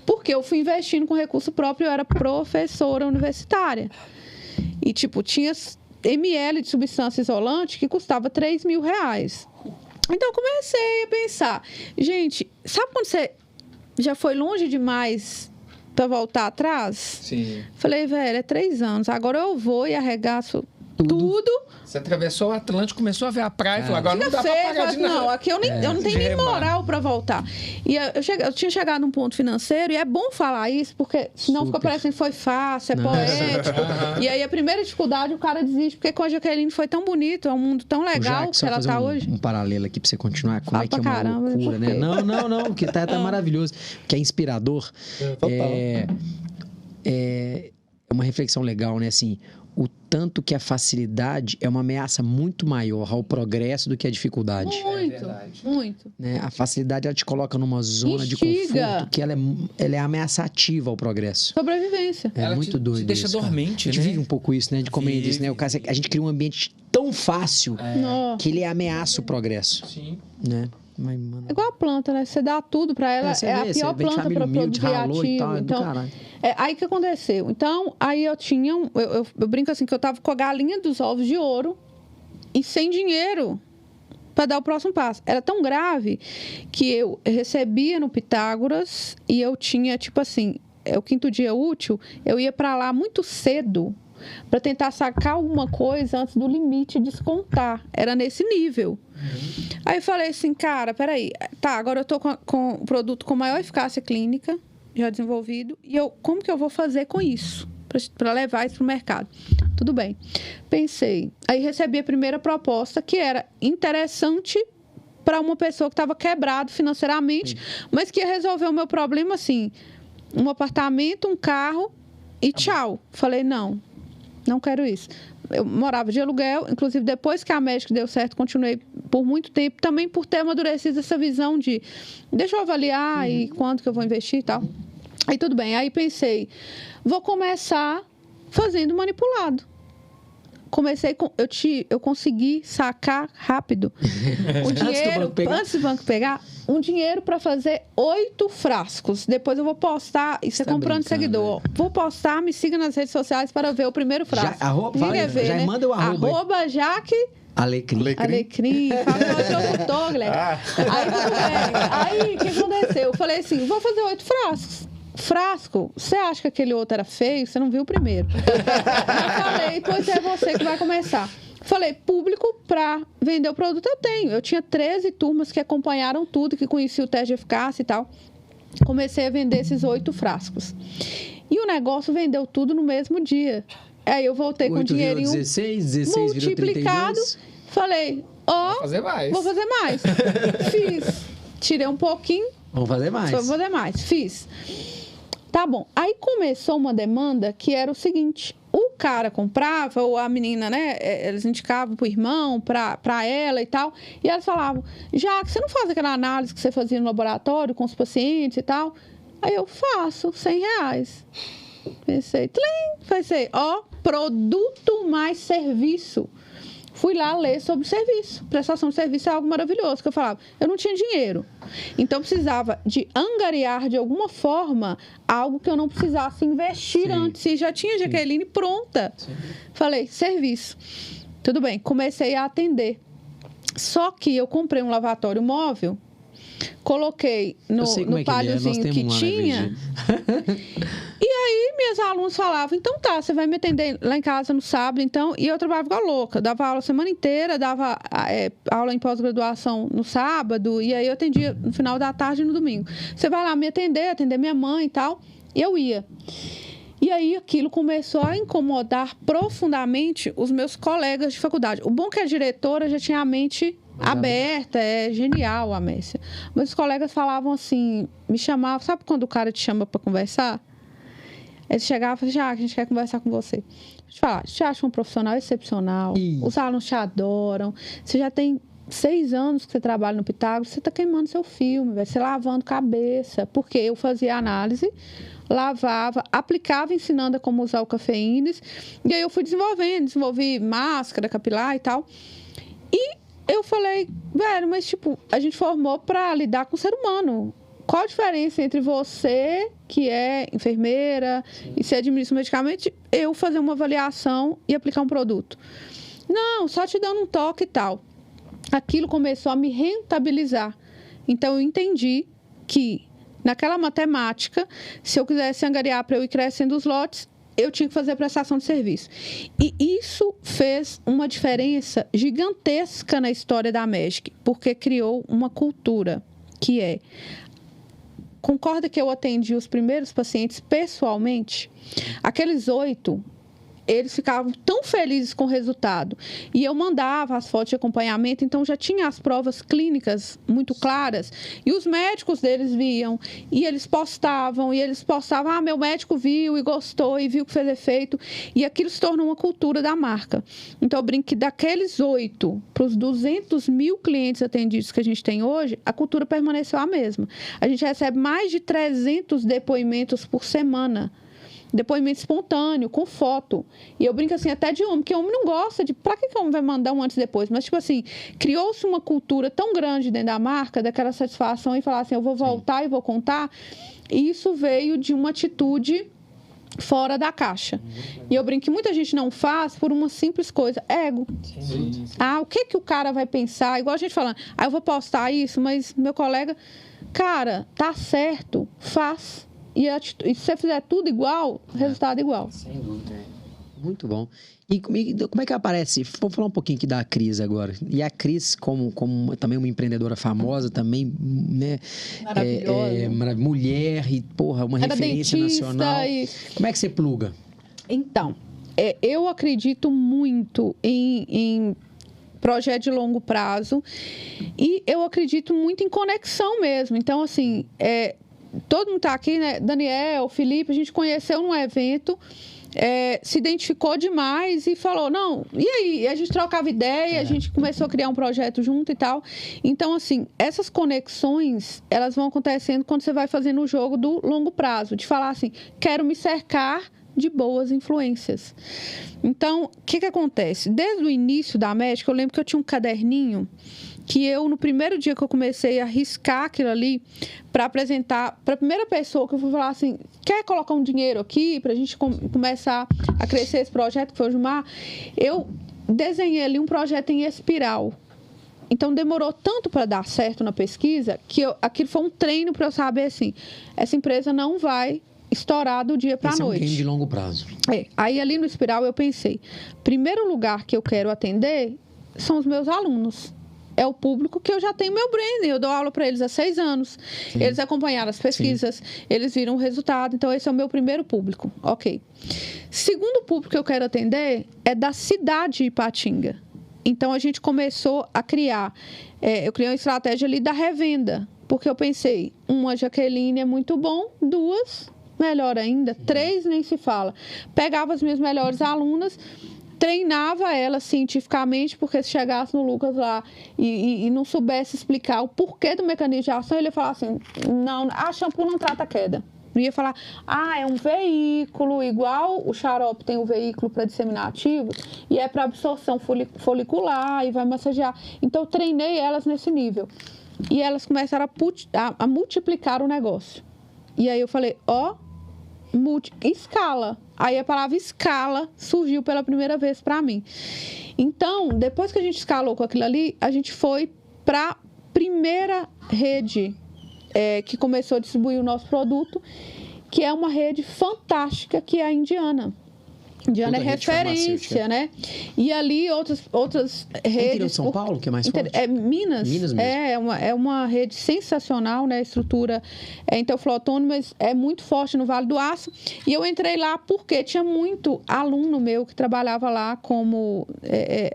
Porque eu fui investindo com recurso próprio, eu era professora universitária. E, tinha ml de substância isolante que custava R$3.000. Então, eu comecei a pensar, gente, sabe quando você já foi longe demais para voltar atrás? Sim. Falei, velho, é 3 anos, agora eu vou e arregaço tudo. Você atravessou o Atlântico, começou a ver a praia e falou, agora não dá para pagar de nada. Não, aqui eu não tenho nem moral para voltar. E eu tinha chegado num ponto financeiro, e é bom falar isso, porque senão fica parecendo que foi fácil, é poético. E aí a primeira dificuldade, o cara desiste, porque com a Jaqueline foi tão bonito, é um mundo tão legal que ela tá hoje. Um paralelo aqui para você continuar, como é que é uma loucura, né? Não, porque tá maravilhoso, que é inspirador. É uma reflexão legal, né? Assim, o tanto que a facilidade é uma ameaça muito maior ao progresso do que a dificuldade. Muito. Né? A facilidade, ela te coloca numa zona de conforto que ela é ameaçativa ao progresso. Sobrevivência. É muito doido. Te deixa isso, dormente, né? A gente vive um pouco isso, né? De como ele disse, né? A gente cria um ambiente tão fácil que ele ameaça o progresso. Sim. Né? É igual a planta, né? Você dá tudo para ela, é a pior planta para produzir ativo. Então, aí que aconteceu? Então, aí eu tinha... Eu brinco assim, que eu tava com a galinha dos ovos de ouro e sem dinheiro para dar o próximo passo. Era tão grave que eu recebia no Pitágoras e eu tinha, o 5º dia útil, eu ia para lá muito cedo para tentar sacar alguma coisa antes do limite descontar. Era nesse nível. Aí eu falei assim, cara, peraí. Tá, agora eu tô com o produto com maior eficácia clínica, já desenvolvido, e como que eu vou fazer com isso? Para levar isso pro mercado. Tudo bem. Pensei. Aí recebi a primeira proposta, que era interessante para uma pessoa que estava quebrado financeiramente, mas que ia resolver o meu problema, assim, um apartamento, um carro e tchau. Falei, não quero isso. Eu morava de aluguel, inclusive depois que a Magic deu certo, continuei por muito tempo, também por ter amadurecido essa visão de deixa eu avaliar e quanto que eu vou investir e tal. Aí tudo bem, aí pensei, vou começar fazendo manipulado. eu consegui sacar rápido o dinheiro, antes do banco pegar, um dinheiro para fazer 8 frascos. Depois eu vou postar, isso é comprando seguidor. Vou postar, me siga nas redes sociais para ver o primeiro frasco. Já manda o arroba. Jaque Alecrim, Guilherme. Aí, o que aconteceu? Eu falei assim, vou fazer 8 frascos. Frasco, você acha que aquele outro era feio? Você não viu o primeiro. Eu falei, pois é você que vai começar. Falei, público para vender o produto eu tenho. Eu tinha 13 turmas que acompanharam tudo, que conheciam o teste de eficácia e tal. Comecei a vender esses 8 frascos. E o negócio vendeu tudo no mesmo dia. Aí eu voltei com o dinheirinho 16 multiplicado. Falei, vou fazer mais. Fiz. Tirei um pouquinho. Vamos fazer mais. Fiz. Tá bom. Aí começou uma demanda que era o seguinte: o cara comprava, ou a menina, né? Eles indicavam pro irmão, pra ela e tal. E elas falavam, já que você não faz aquela análise que você fazia no laboratório com os pacientes e tal. Aí eu faço, R$100. Pensei, produto mais serviço. Fui lá ler sobre serviço. Prestação de serviço é algo maravilhoso, que eu falava. Eu não tinha dinheiro. Então, precisava de angariar, de alguma forma, algo que eu não precisasse investir antes. E já tinha Jaqueline pronta. Sim. Falei, serviço. Tudo bem, comecei a atender. Só que eu comprei um lavatório móvel, coloquei no palhozinho que tinha... E aí, minhas alunas falavam, então tá, você vai me atender lá em casa no sábado, então... E eu trabalhava igual louca, dava aula a semana inteira, dava aula em pós-graduação no sábado, e aí eu atendia no final da tarde e no domingo. Você vai lá me atender minha mãe e tal, eu ia. E aí, aquilo começou a incomodar profundamente os meus colegas de faculdade. O bom é que a diretora já tinha a mente aberta, é genial a Messia. Meus colegas falavam assim, me chamavam, sabe quando o cara te chama para conversar? Eles chegavam e falavam, a gente quer conversar com você. Deixa eu te falar, te acha um profissional excepcional, os alunos te adoram, você já tem 6 anos que você trabalha no Pitágoras, você está queimando seu filme, você lavando cabeça, porque eu fazia análise, lavava, aplicava ensinando a como usar o cafeínas, e aí eu fui desenvolvi máscara capilar e tal. E eu falei, velho, mas tipo, a gente formou para lidar com o ser humano. Qual a diferença entre você, que é enfermeira, e se administra um medicamento, eu fazer uma avaliação e aplicar um produto? Não, só te dando um toque e tal. Aquilo começou a me rentabilizar. Então, eu entendi que, naquela matemática, se eu quisesse angariar para eu ir crescendo os lotes, eu tinha que fazer prestação de serviço. E isso fez uma diferença gigantesca na história da Magic, porque criou uma cultura que é... Concorda que eu atendi os primeiros pacientes pessoalmente? Aqueles 8... eles ficavam tão felizes com o resultado. E eu mandava as fotos de acompanhamento, então já tinha as provas clínicas muito claras. E os médicos deles viam, e eles postavam, meu médico viu e gostou, e viu que fez efeito. E aquilo se tornou uma cultura da marca. Então, eu brinco que daqueles 8 para os 200 mil clientes atendidos que a gente tem hoje, a cultura permaneceu a mesma. A gente recebe mais de 300 depoimentos por semana. Depoimento espontâneo, com foto. E eu brinco assim, até de homem, porque homem não gosta de... Pra que o homem vai mandar um antes e depois? Mas, tipo assim, criou-se uma cultura tão grande dentro da marca, daquela satisfação e falar assim, eu vou voltar e vou contar. E isso veio de uma atitude fora da caixa. E eu brinco que muita gente não faz por uma simples coisa, ego. Sim. O que o cara vai pensar? Igual a gente falando, eu vou postar isso, mas meu colega... Cara, tá certo, faz. E se você fizer tudo igual, resultado igual. Sem dúvida. Muito bom. E como é que aparece? Vou falar um pouquinho aqui da Cris agora. E a Cris, como também uma empreendedora famosa, também, né? Maravilhosa. Mulher e, uma referência nacional. Como é que você pluga? Então, eu acredito muito em projeto de longo prazo e eu acredito muito em conexão mesmo. Então, assim, todo mundo está aqui, né? Daniel, Felipe, a gente conheceu num evento, se identificou demais e falou, não, e aí? E a gente trocava ideia, a gente começou a criar um projeto junto e tal. Então, assim, essas conexões, elas vão acontecendo quando você vai fazendo o jogo do longo prazo, de falar assim, quero me cercar de boas influências. Então, o que acontece? Desde o início da médica, eu lembro que eu tinha um caderninho que eu, no primeiro dia que eu comecei a riscar aquilo ali, para apresentar para a primeira pessoa, que eu fui falar assim, quer colocar um dinheiro aqui para a gente começar a crescer esse projeto, que foi o Gilmar, eu desenhei ali um projeto em espiral. Então, demorou tanto para dar certo na pesquisa, que aquilo foi um treino para eu saber, assim, essa empresa não vai estourar do dia para a noite. É um game de longo prazo. Aí, ali no espiral, eu pensei, primeiro lugar que eu quero atender são os meus alunos. É o público que eu já tenho meu branding. Eu dou aula para eles há 6 anos. Sim. Eles acompanharam as pesquisas, sim, eles viram o resultado. Então, esse é o meu primeiro público. Ok. Segundo público que eu quero atender é da cidade de Ipatinga. Então, a gente começou a criar... eu criei uma estratégia ali da revenda. Porque eu pensei, uma Jaqueline é muito bom, 2, melhor ainda, 3 nem se fala. Pegava as minhas melhores alunas... treinava ela cientificamente, porque se chegasse no Lucas lá e não soubesse explicar o porquê do mecanismo de ação, ele ia falar assim, não, shampoo não trata queda. Não ia falar, é um veículo, igual o xarope tem o veículo para disseminar ativos, e é para absorção folicular, e vai massagear. Então, eu treinei elas nesse nível. E elas começaram a multiplicar o negócio. E aí eu falei, escala. Aí a palavra escala surgiu pela primeira vez para mim. Então, depois que a gente escalou com aquilo ali, a gente foi para a primeira rede que começou a distribuir o nosso produto, que é uma rede fantástica, que é a Indiana. Indiana é referência, né? E ali outras redes... de São Paulo, que é mais forte? Minas. Minas mesmo. É uma rede sensacional, né? A estrutura é interfloatônio, mas é muito forte no Vale do Aço. E eu entrei lá porque tinha muito aluno meu que trabalhava lá como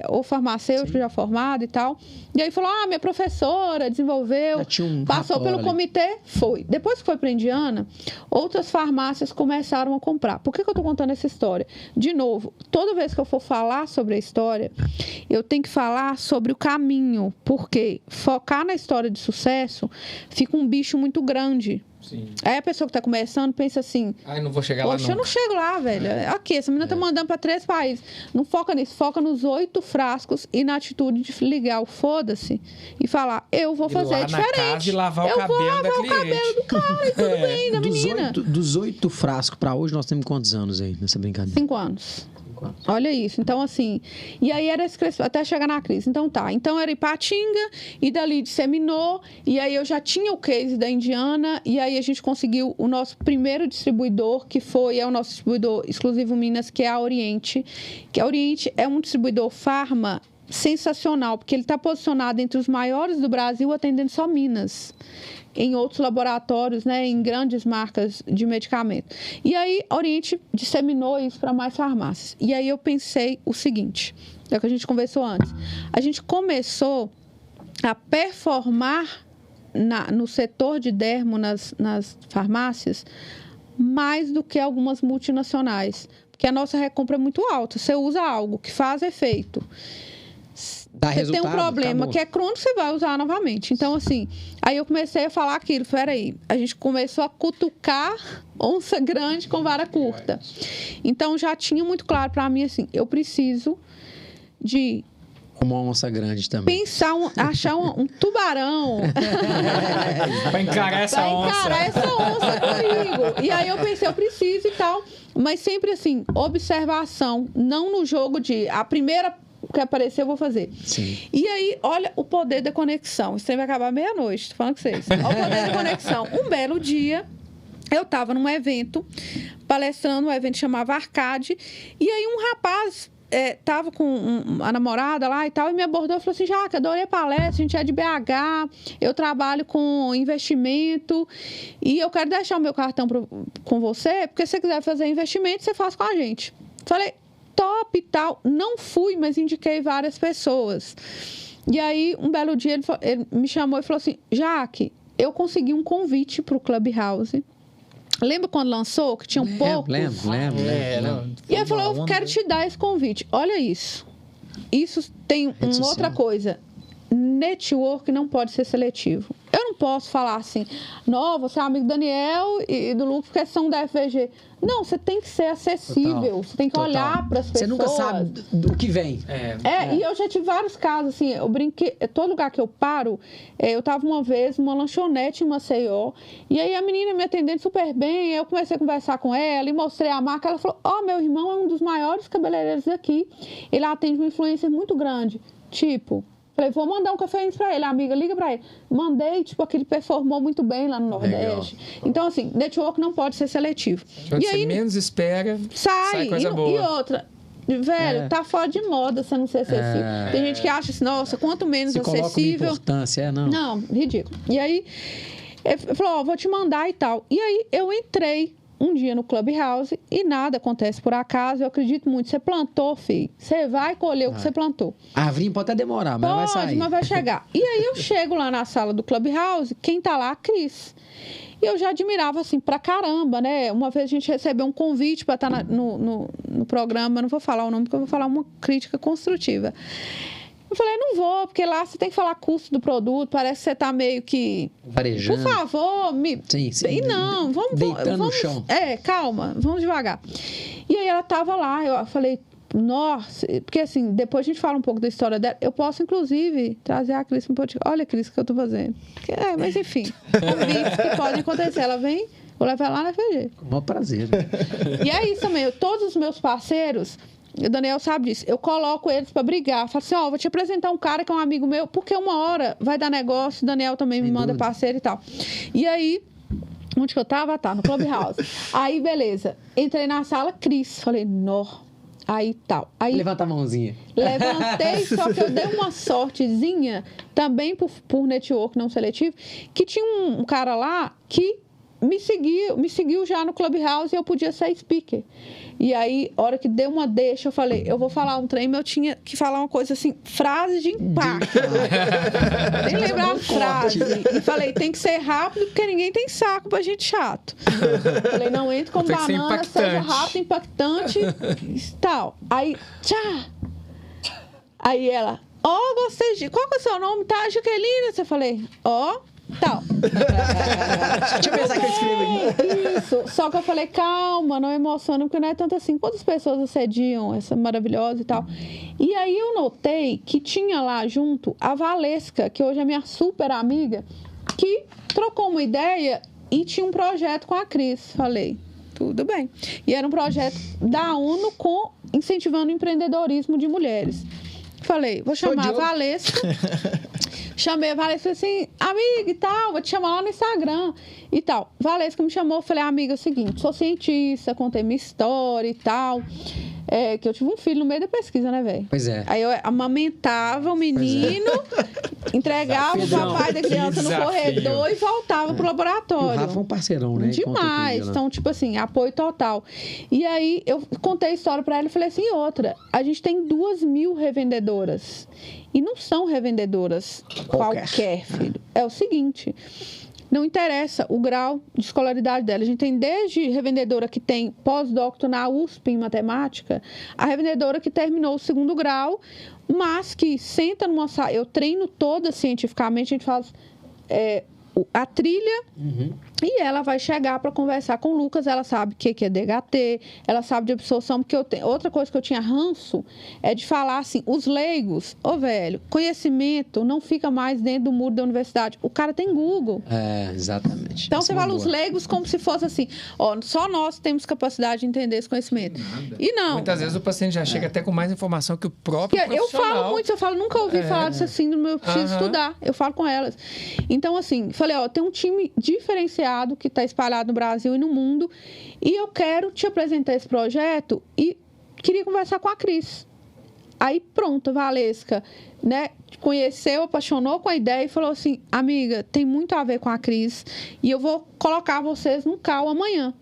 ou farmacêutico já formado e tal. E aí falou, minha professora desenvolveu, passou pelo comitê, foi. Depois que foi para a Indiana, outras farmácias começaram a comprar. Por que eu estou contando essa história? De novo, toda vez que eu for falar sobre a história, eu tenho que falar sobre o caminho, porque focar na história de sucesso fica um bicho muito grande. Sim. Aí a pessoa que está começando pensa assim, não vou chegar lá, não. Eu não chego lá, velho. Aqui, essa menina está mandando para 3 países. Não foca nisso, foca nos 8 frascos e na atitude de ligar o foda-se e falar, eu vou fazer diferente. Na casa e lavar o cabelo da cliente. O cabelo do cara e tudo bem, da menina. Dos 8 frascos para hoje, nós temos quantos anos aí nessa brincadeira? 5 anos. Olha isso. Então, assim... E aí era esse crescimento, até chegar na crise. Então, tá. Então, era Ipatinga, e dali disseminou, e aí eu já tinha o case da Indiana, e aí a gente conseguiu o nosso primeiro distribuidor, que é o nosso distribuidor exclusivo Minas, que é a Oriente. Que a Oriente é um distribuidor farma sensacional, porque ele está posicionado entre os maiores do Brasil, atendendo só Minas. Em outros laboratórios, né, em grandes marcas de medicamento. E aí, a Oriente disseminou isso para mais farmácias. E aí eu pensei o seguinte, é o que a gente conversou antes. A gente começou a performar no setor de dermo nas farmácias mais do que algumas multinacionais. Porque a nossa recompra é muito alta. Você usa algo que faz efeito. Você tem um problema que é crônico, você vai usar novamente. Então, assim, aí eu comecei a falar aquilo. Peraí, a gente começou a cutucar onça grande com vara curta. Então, já tinha muito claro para mim, assim, eu preciso de... Uma onça grande também. Pensar, achar um tubarão. Para encarar essa onça comigo. E aí eu pensei, eu preciso e tal. Mas sempre assim, observação. Não no jogo de... A primeira... que aparecer, eu vou fazer. Sim. E aí, olha o poder da conexão. Isso vai acabar meia-noite, tô falando com vocês. Olha o poder da conexão. Um belo dia, eu estava num evento, palestrando, um evento que chamava Arcade, e aí um rapaz estava com a namorada lá e tal, e me abordou e falou assim, Jaque, adorei a palestra, a gente é de BH, eu trabalho com investimento, e eu quero deixar o meu cartão com você, porque se você quiser fazer investimento, você faz com a gente. Falei, top e tal. Não fui, mas indiquei várias pessoas. E aí, um belo dia, ele me chamou e falou assim, Jaque, eu consegui um convite para o Clubhouse. Lembra quando lançou, que tinha poucos? Lembro. E ele falou, eu quero te dar esse convite. Olha isso. Isso tem uma outra coisa. network não pode ser seletivo. Eu não posso falar assim, não, você é amigo do Daniel e do Lucas porque são da FVG. Não, você tem que ser acessível, total, você tem que olhar para as pessoas. Você nunca sabe do que vem. E eu já tive vários casos, assim, eu brinquei, todo lugar que eu paro, eu estava uma vez numa lanchonete em Maceió, e aí a menina me atendendo super bem, eu comecei a conversar com ela e mostrei a marca, ela falou, meu irmão é um dos maiores cabeleireiros daqui, ele atende uma influência muito grande, tipo... Falei, vou mandar um café pra ele, amiga, liga pra ele. Mandei, tipo, aquele performou muito bem lá no Nordeste. Legal. Então, assim, network não pode ser seletivo. Quando você menos espera, sai coisa boa. E outra, velho, tá fora de moda você não ser acessível. Tem gente que acha assim, nossa, quanto menos acessível... importância, não. Não, ridículo. E aí, ele falou, vou te mandar e tal. E aí, eu entrei um dia no Clubhouse e nada acontece por acaso. Eu acredito muito. Você plantou, filho. Você vai colher o que você plantou. A árvore pode até demorar, mas vai sair. Mas vai chegar. E aí eu chego lá na sala do Clubhouse, quem tá lá? A Cris. E eu já admirava, assim, pra caramba, né? Uma vez a gente recebeu um convite para estar no programa, não vou falar o nome, porque eu vou falar uma crítica construtiva. Eu falei, não vou, porque lá você tem que falar custo do produto, parece que você tá meio que... Varejando. Por favor, Sim. E não, vamos... Deitando no chão. Calma, vamos devagar. E aí ela tava lá, eu falei, nossa... Porque assim, depois a gente fala um pouco da história dela. Eu posso, inclusive, trazer a Cris para um podcast. Olha, Cris, o que eu tô fazendo. Mas enfim, convites que podem acontecer. Ela vem, vou levar lá na FG. Com o maior prazer. E é isso também, todos os meus parceiros... O Daniel sabe disso. Eu coloco eles pra brigar. Falo assim, vou te apresentar um cara que é um amigo meu, porque uma hora vai dar negócio, o Daniel também me manda parceiro e tal. E aí, onde que eu tava? No Clubhouse. Aí, beleza. Entrei na sala, Cris. Falei, nó. Aí, tal. Aí, levanta a mãozinha. Levantei, só que eu dei uma sortezinha, também por network não seletivo, que tinha um cara lá que me seguiu já no Clubhouse e eu podia ser speaker. E aí, a hora que deu uma deixa, eu falei, eu vou falar um trem, mas eu tinha que falar uma coisa assim, frase de impacto. Nem lembrar a frase. E falei, tem que ser rápido, porque ninguém tem saco pra gente chato. Falei, não entre com banana, seja rápido, impactante e tal. Aí, tchá! Aí ela, gostei de... Qual que é o seu nome? Tá, Jaqueline? Eu falei, tal. Deixa eu pensar que eu escrevo aqui. Isso. Só que eu falei, calma, não emociona, porque não é tanto assim. Quantas pessoas assediam essa maravilhosa e tal? E aí eu notei que tinha lá junto a Valesca, que hoje é minha super amiga, que trocou uma ideia e tinha um projeto com a Cris. Falei, tudo bem. E era um projeto da ONU incentivando o empreendedorismo de mulheres. Falei, vou chamar a Valesca. Chamei a Valesca e falei assim, amiga e tal, vou te chamar lá no Instagram e tal. Valesca me chamou, falei, amiga, é o seguinte, sou cientista, contei minha história e tal. Que eu tive um filho no meio da pesquisa, né, velho? Pois é. Aí eu amamentava o menino, entregava o papai da criança no corredor e voltava pro laboratório. E o Rafa é um parceirão, né? Demais. Então, tipo assim, apoio total. E aí, eu contei a história pra ela e falei assim, outra, a gente tem 2.000 revendedoras. E não são revendedoras qualquer, filho. É o seguinte... Não interessa o grau de escolaridade dela. A gente tem desde revendedora que tem pós-doutor na USP em matemática, a revendedora que terminou o 2º grau, mas que senta numa sala... Eu treino toda cientificamente, a gente faz a trilha e ela vai chegar para conversar com o Lucas. Ela sabe o que é DHT, ela sabe de absorção, porque outra coisa que eu tinha ranço é de falar assim, os leigos, velho, conhecimento não fica mais dentro do muro da universidade. O cara tem Google. Exatamente. Então você fala os leigos como se fosse assim, só nós temos capacidade de entender esse conhecimento. Nada. E não. Muitas vezes o paciente já chega até com mais informação que o próprio profissional. Eu falo, nunca ouvi falar disso assim, eu preciso estudar. Eu falo com elas. Então, assim, falei, tem um time diferenciado que está espalhado no Brasil e no mundo, e eu quero te apresentar esse projeto e queria conversar com a Cris. Aí pronto, a Valesca, né, conheceu, apaixonou com a ideia e falou assim, amiga, tem muito a ver com a Cris e eu vou colocar vocês no call amanhã.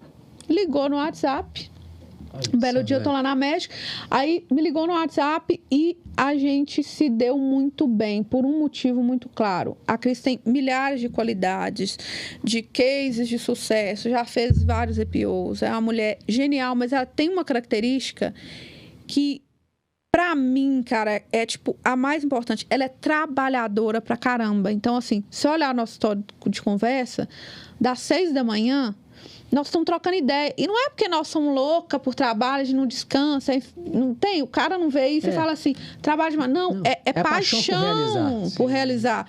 Ligou no WhatsApp. Um belo dia eu tô lá na México, aí me ligou no WhatsApp e a gente se deu muito bem, por um motivo muito claro. A Cris tem milhares de qualidades, de cases de sucesso, já fez vários IPOs, é uma mulher genial, mas ela tem uma característica que Pra mim, cara, é tipo, a mais importante, ela é trabalhadora pra caramba. Então, assim, se olhar nosso histórico de conversa, das 6 da manhã, nós estamos trocando ideia. E não é porque nós somos loucas por trabalho, a gente não descansa, não tem, o cara não vê isso e fala assim, trabalho demais. Não, é paixão por realizar.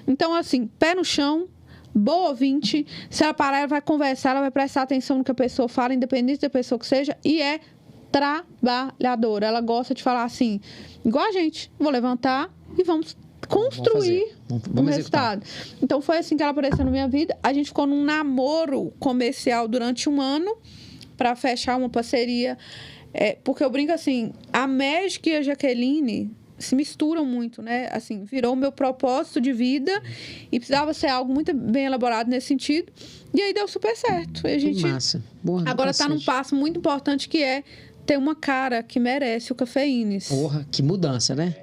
Então, assim, pé no chão, boa ouvinte, se ela parar, ela vai conversar, ela vai prestar atenção no que a pessoa fala, independente da pessoa que seja, e é trabalhadora. Ela gosta de falar assim, igual a gente, vou levantar e vamos construir um resultado. Então, foi assim que ela apareceu na minha vida. A gente ficou num namoro comercial durante 1 ano para fechar uma parceria. Porque eu brinco assim, a Magic e a Jaqueline se misturam muito, né? Assim, virou o meu propósito de vida e precisava ser algo muito bem elaborado nesse sentido. E aí deu super certo. E a gente massa. Boa, agora está num passo muito importante que é ter uma cara que merece o Cafeínes. Porra, que mudança, né?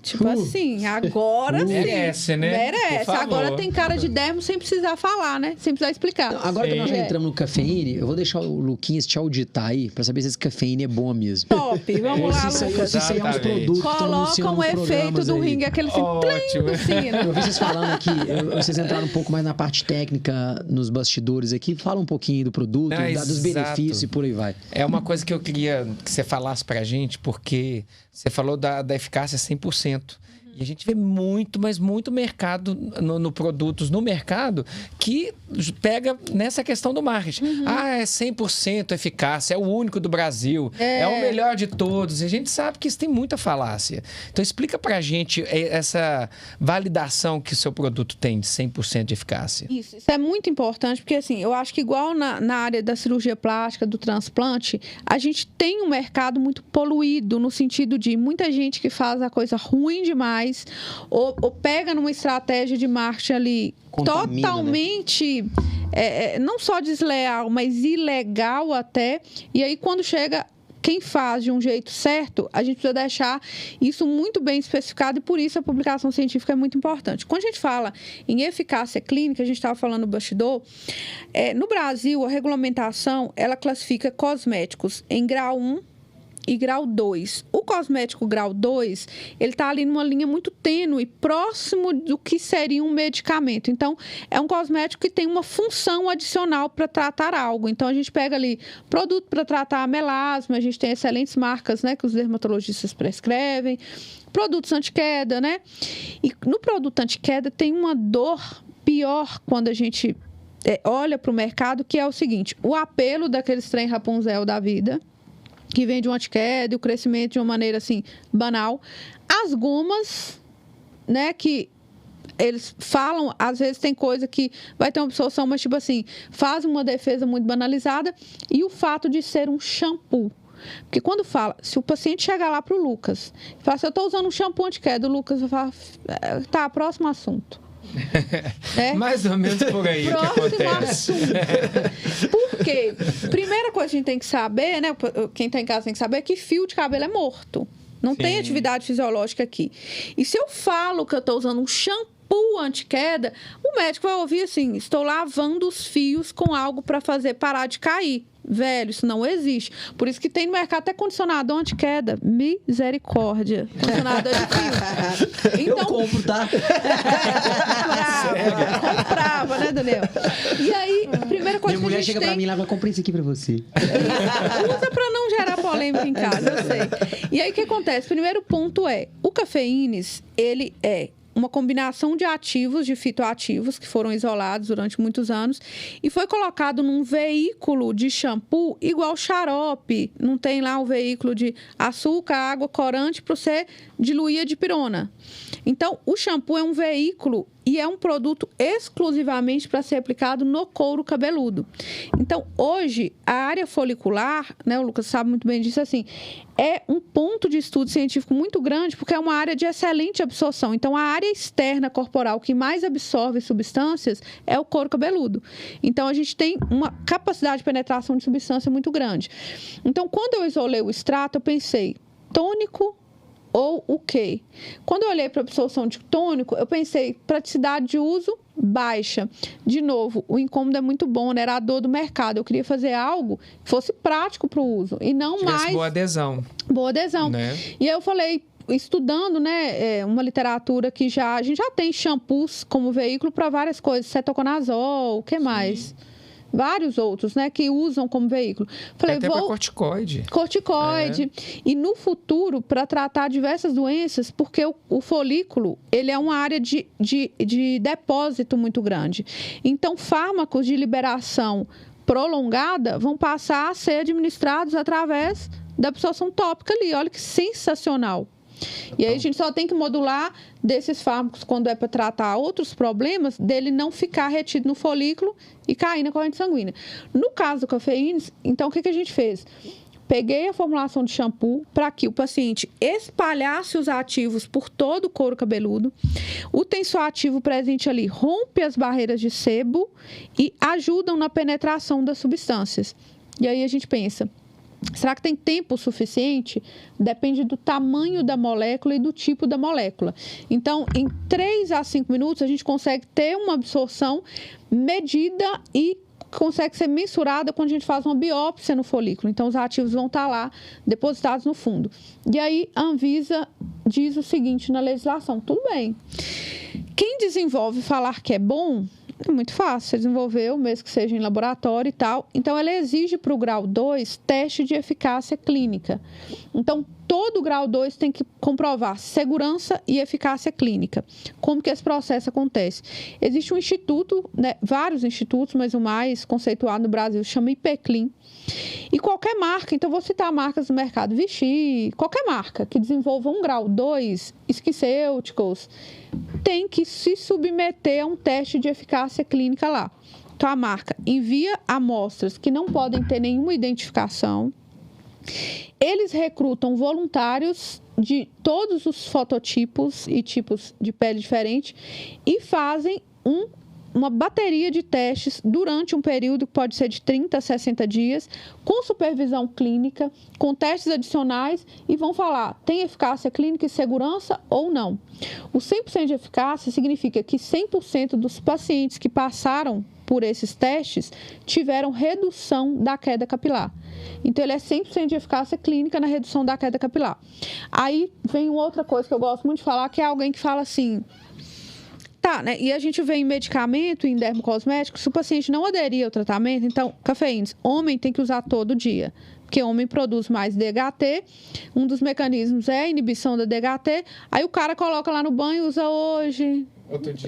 Tipo assim, agora sim. Merece, né? Merece. Agora tem cara de demo sem precisar falar, né? Sem precisar explicar. Então, agora que nós já entramos no Cafeíne, eu vou deixar o Luquinhas te auditar aí, pra saber se esse Cafeíne é bom mesmo. Top, vamos lá, Lucas. Se isso aí é uns produtos que coloca um efeito do ringue, aquele assim, do sino. Eu vi vocês falando aqui, vocês entraram um pouco mais na parte técnica, nos bastidores aqui. Fala um pouquinho do produto, dos benefícios e por aí vai. É uma coisa que eu queria que você falasse pra gente, porque você falou da eficácia 100%. E a gente vê muito, mas muito mercado no produtos no mercado que pega nessa questão do marketing. É 100% eficácia, é o único do Brasil, é o melhor de todos. E a gente sabe que isso tem muita falácia. Então, explica pra gente essa validação que o seu produto tem de 100% de eficácia. Isso é muito importante, porque assim, eu acho que igual na área da cirurgia plástica, do transplante, a gente tem um mercado muito poluído, no sentido de muita gente que faz a coisa ruim demais, ou pega numa estratégia de marketing ali totalmente, né? Não só desleal, mas ilegal até. E aí, quando chega quem faz de um jeito certo, a gente precisa deixar isso muito bem especificado e por isso a publicação científica é muito importante. Quando a gente fala em eficácia clínica, a gente estava falando no bastidor, no Brasil, a regulamentação, ela classifica cosméticos em grau 1 e grau 2. O cosmético grau 2, ele está ali numa linha muito tênue, próximo do que seria um medicamento. Então, é um cosmético que tem uma função adicional para tratar algo. Então, a gente pega ali produto para tratar a melasma, a gente tem excelentes marcas, né, que os dermatologistas prescrevem, produtos anti-queda, né? E no produto anti-queda tem uma dor pior quando a gente olha para o mercado, que é o seguinte, o apelo daqueles trem Rapunzel da vida, que vende um anti-queda e o crescimento de uma maneira, assim, banal. As gomas, né, que eles falam, às vezes tem coisa que vai ter uma absorção, mas, tipo assim, faz uma defesa muito banalizada. E o fato de ser um shampoo. Porque quando fala, se o paciente chegar lá pro Lucas e fala assim, eu estou usando um shampoo anti-queda, o Lucas vai falar, tá, próximo assunto. Mais ou menos por aí que acontece. Por quê? Primeira coisa que a gente tem que saber, né? Quem está em casa tem que saber, é que fio de cabelo é morto. Não tem atividade fisiológica aqui. E se eu falo que eu estou usando um shampoo anti-queda, o médico vai ouvir assim, estou lavando os fios com algo para fazer parar de cair. Velho, isso não existe. Por isso que tem no mercado até condicionador anti-queda. Misericórdia. Condicionador de fio. Então, eu compro, tá? Comprava, né, Daniel? E aí, a primeira coisa minha mulher chega pra mim lá, vai comprar isso aqui pra você. Usa pra não gerar polêmica em casa, eu sei. E aí, o que acontece? Primeiro ponto é, o Cafeínes, ele é uma combinação de ativos, de fitoativos, que foram isolados durante muitos anos, e foi colocado num veículo de shampoo igual xarope. Não tem lá o veículo de açúcar, água, corante, para você diluir a dipirona. Então, o shampoo é um veículo e é um produto exclusivamente para ser aplicado no couro cabeludo. Então, hoje, a área folicular, né, o Lucas sabe muito bem disso, assim, é um ponto de estudo científico muito grande, porque é uma área de excelente absorção. Então, a área externa corporal que mais absorve substâncias é o couro cabeludo. Então, a gente tem uma capacidade de penetração de substância muito grande. Então, quando eu isolei o extrato, eu pensei, tônico ou o quê? Quando eu olhei para a absorção de tônico, eu pensei, praticidade de uso baixa. De novo, o incômodo é muito bom, né? Era a dor do mercado. Eu queria fazer algo que fosse prático para o uso e não mais... boa adesão. Boa adesão. Né? E aí eu falei, estudando, né, uma literatura que a gente já tem shampoos como veículo para várias coisas, cetoconazol, o que mais? Vários outros, né, que usam como veículo. Falei, até para corticoide. Corticoide. E no futuro, para tratar diversas doenças, porque o folículo, ele é uma área de depósito muito grande. Então, fármacos de liberação prolongada vão passar a ser administrados através da absorção tópica ali. Olha que sensacional. E aí a gente só tem que modular desses fármacos quando é para tratar outros problemas, dele não ficar retido no folículo e cair na corrente sanguínea. No caso do cafeína, então o que a gente fez? Peguei a formulação de shampoo para que o paciente espalhasse os ativos por todo o couro cabeludo. O tensoativo presente ali rompe as barreiras de sebo e ajudam na penetração das substâncias. E aí a gente pensa, será que tem tempo suficiente? Depende do tamanho da molécula e do tipo da molécula. Então, em 3 a 5 minutos, a gente consegue ter uma absorção medida e consegue ser mensurada quando a gente faz uma biópsia no folículo. Então, os ativos vão estar lá depositados no fundo. E aí, a Anvisa diz o seguinte na legislação, tudo bem. Quem desenvolve falar que é bom... É muito fácil, você desenvolveu, mesmo que seja em laboratório e tal. Então, ela exige para o grau 2 teste de eficácia clínica. Então, todo grau 2 tem que comprovar segurança e eficácia clínica. Como que esse processo acontece? Existe um instituto, né, vários institutos, mas o mais conceituado no Brasil chama IPCLIN. E qualquer marca, então vou citar marcas do mercado, Vichy, qualquer marca que desenvolva um grau 2, SkinCeuticals, tem que se submeter a um teste de eficácia clínica lá. Então, a marca envia amostras que não podem ter nenhuma identificação. Eles recrutam voluntários de todos os fototipos e tipos de pele diferente e fazem uma bateria de testes durante um período que pode ser de 30 a 60 dias, com supervisão clínica, com testes adicionais e vão falar, tem eficácia clínica e segurança ou não. O 100% de eficácia significa que 100% dos pacientes que passaram por esses testes tiveram redução da queda capilar. Então, ele é 100% de eficácia clínica na redução da queda capilar. Aí vem outra coisa que eu gosto muito de falar, que é alguém que fala assim... Tá, né? E a gente vê em medicamento, em dermocosméticos, se o paciente não aderir ao tratamento, então, cafeína, homem tem que usar todo dia, porque homem produz mais DHT, um dos mecanismos é a inibição da DHT, aí o cara coloca lá no banho, usa hoje,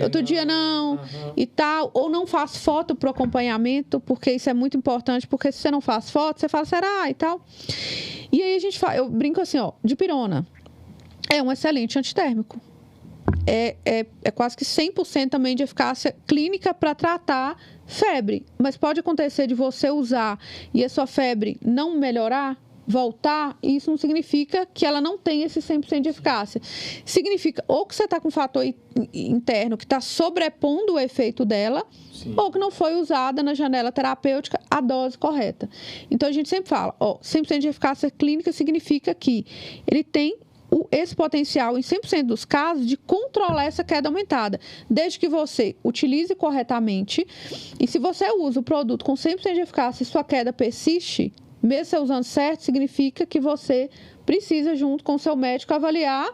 outro dia não, e tal, ou não faz foto para o acompanhamento, porque isso é muito importante, porque se você não faz foto, você fala, será? E tal. E aí a gente fala, eu brinco assim, ó, dipirona é um excelente antitérmico. É quase que 100% também de eficácia clínica para tratar febre. Mas pode acontecer de você usar e a sua febre não melhorar, voltar, e isso não significa que ela não tem esse 100% de eficácia. Significa ou que você está com um fator interno que está sobrepondo o efeito dela, sim, ou que não foi usada na janela terapêutica a dose correta. Então, a gente sempre fala, 100% de eficácia clínica significa que ele tem esse potencial, em 100% dos casos, de controlar essa queda aumentada, desde que você utilize corretamente. E se você usa o produto com 100% de eficácia e sua queda persiste, mesmo você usando certo, significa que você precisa, junto com o seu médico, avaliar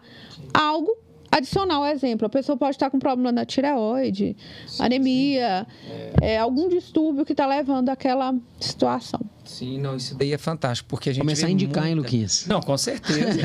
algo adicional. Exemplo, a pessoa pode estar com problema na tireoide, anemia, algum distúrbio que está levando àquela situação. Sim, não, isso daí é fantástico, porque a gente começar a indicar, hein, Luquinhas? Não, com certeza.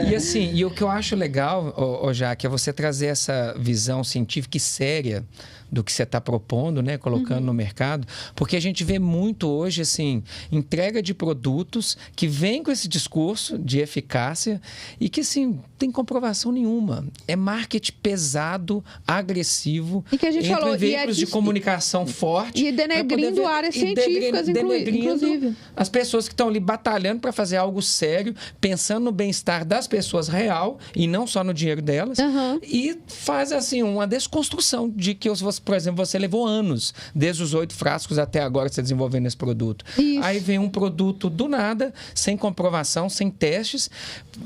E assim, e o que eu acho legal, Jaque, é você trazer essa visão científica e séria do que você está propondo, né, colocando no mercado, porque a gente vê muito hoje, assim, entrega de produtos que vem com esse discurso de eficácia e que, assim, tem comprovação nenhuma. É marketing pesado, agressivo, e que a gente falou, em veículos de comunicação forte. E denegrindo áreas científicas, inclusive. as pessoas que estão ali batalhando para fazer algo sério, pensando no bem-estar das pessoas real e não só no dinheiro delas, e faz assim uma desconstrução de que, por exemplo, você levou anos, desde os 8 frascos até agora você desenvolvendo esse produto. Isso. Aí vem um produto do nada, sem comprovação, sem testes,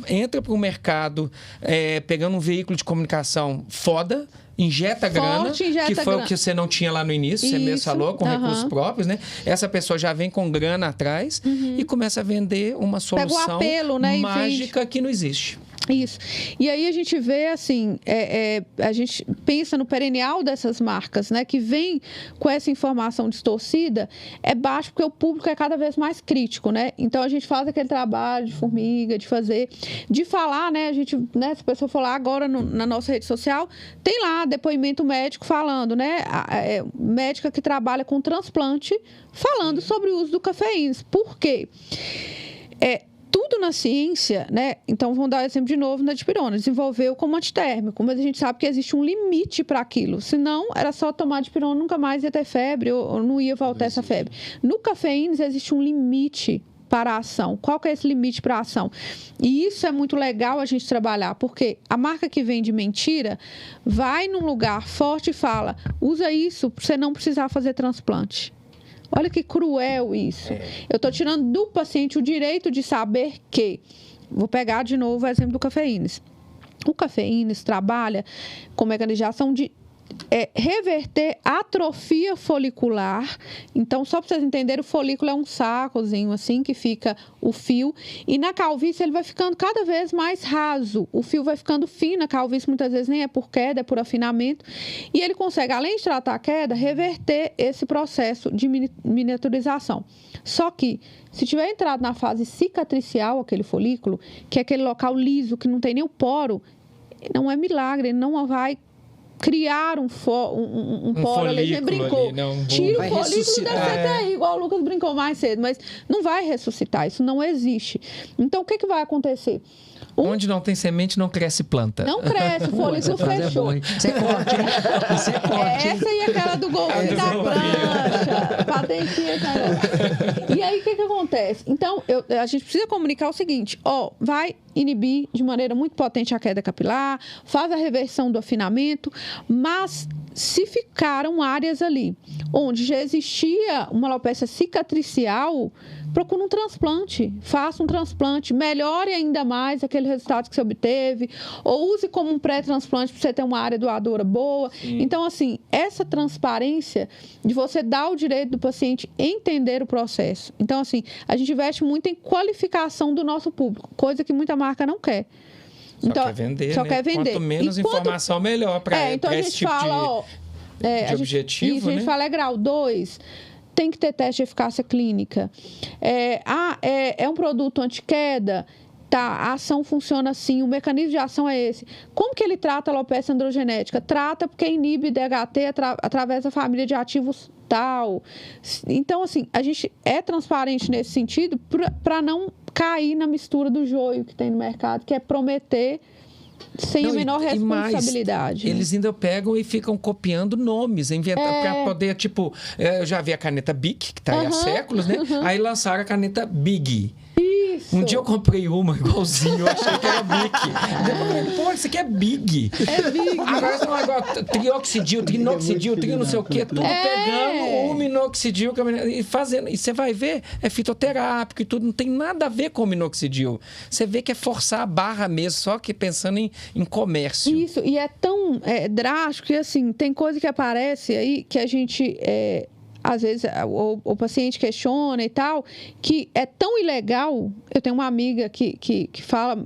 entra para o mercado pegando um veículo de comunicação foda, injeta grana, que foi o que você não tinha lá no início, você mesmo falou, com recursos próprios, né? Essa pessoa já vem com grana atrás e começa a vender uma solução mágica que não existe. Isso. E aí a gente vê, assim, a gente pensa no perennial dessas marcas, né? Que vem com essa informação distorcida, é baixo porque o público é cada vez mais crítico, né? Então a gente faz aquele trabalho de formiga, de falar, né? A gente, né? Se a pessoa for lá agora na nossa rede social, tem lá depoimento médico falando, né? Médica que trabalha com transplante, falando sobre o uso do cafeína. Por quê? Tudo na ciência, né? Então, vamos dar o exemplo de novo na dipirona. Desenvolveu como antitérmico, mas a gente sabe que existe um limite para aquilo. Senão, era só tomar dipirona, nunca mais ia ter febre ou não ia voltar essa febre. No cafeína, existe um limite para a ação. Qual que é esse limite para a ação? E isso é muito legal a gente trabalhar, porque a marca que vende mentira vai num lugar forte e fala, usa isso para você não precisar fazer transplante. Olha que cruel isso. Eu estou tirando do paciente o direito de saber que... Vou pegar de novo o exemplo do cafeínas. O cafeínas trabalha com mecanização de reverter atrofia folicular. Então, só para vocês entenderem, o folículo é um sacozinho assim que fica o fio. E na calvície ele vai ficando cada vez mais raso. O fio vai ficando fino. A calvície muitas vezes nem é por queda, é por afinamento. E ele consegue, além de tratar a queda, reverter esse processo de miniaturização. Só que, se tiver entrado na fase cicatricial, aquele folículo, que é aquele local liso, que não tem nem o poro, não é milagre, ele não vai criar um poro ali. A gente brincou. Tira o folículo da CTI, igual o Lucas brincou mais cedo, mas não vai ressuscitar, isso não existe. Então, o que vai acontecer? Onde não tem semente, não cresce planta. Não cresce, o folículo fechou. Isso é corte, hein? Isso é corte. Essa aí é aquela do golfinho da prancha. Patentinha. E aí, o que acontece? Então, a gente precisa comunicar o seguinte, vai inibir de maneira muito potente a queda capilar, faz a reversão do afinamento, mas se ficaram áreas ali onde já existia uma alopecia cicatricial, procure um transplante, faça um transplante, melhore ainda mais aquele resultado que você obteve, ou use como um pré-transplante para você ter uma área doadora boa. Sim. Então, assim, essa transparência de você dar o direito do paciente entender o processo. Então, assim, a gente investe muito em qualificação do nosso público, coisa que muita marca não quer. Quer vender, só né? quer vender. Quanto menos informação, melhor para esse tipo de objetivo, isso, né? A gente fala, grau 2... tem que ter teste de eficácia clínica. É um produto anti-queda? Tá, a ação funciona assim, o mecanismo de ação é esse. Como que ele trata a alopecia androgenética? Trata porque inibe DHT através da família de ativos tal. Então, assim, a gente é transparente nesse sentido para não cair na mistura do joio que tem no mercado, que é prometer sem a menor responsabilidade. Eles ainda pegam e ficam copiando nomes, inventando para poder, tipo, eu já vi a caneta Bic, que está aí há séculos, né? Aí lançaram a caneta Big. Isso. Um dia eu comprei uma igualzinho, eu achei que era Bic. Depois eu falei, pô, isso aqui é Big. É Big. Agora esse negócio, trioxidil, trinoxidil, não sei o quê, tudo pegando o minoxidil e fazendo. E você vai ver, é fitoterápico e tudo, não tem nada a ver com o minoxidil. Você vê que é forçar a barra mesmo, só que pensando em comércio. Isso, e é tão drástico que, assim, tem coisa que aparece aí que a gente... às vezes o paciente questiona e tal, que é tão ilegal. Eu tenho uma amiga que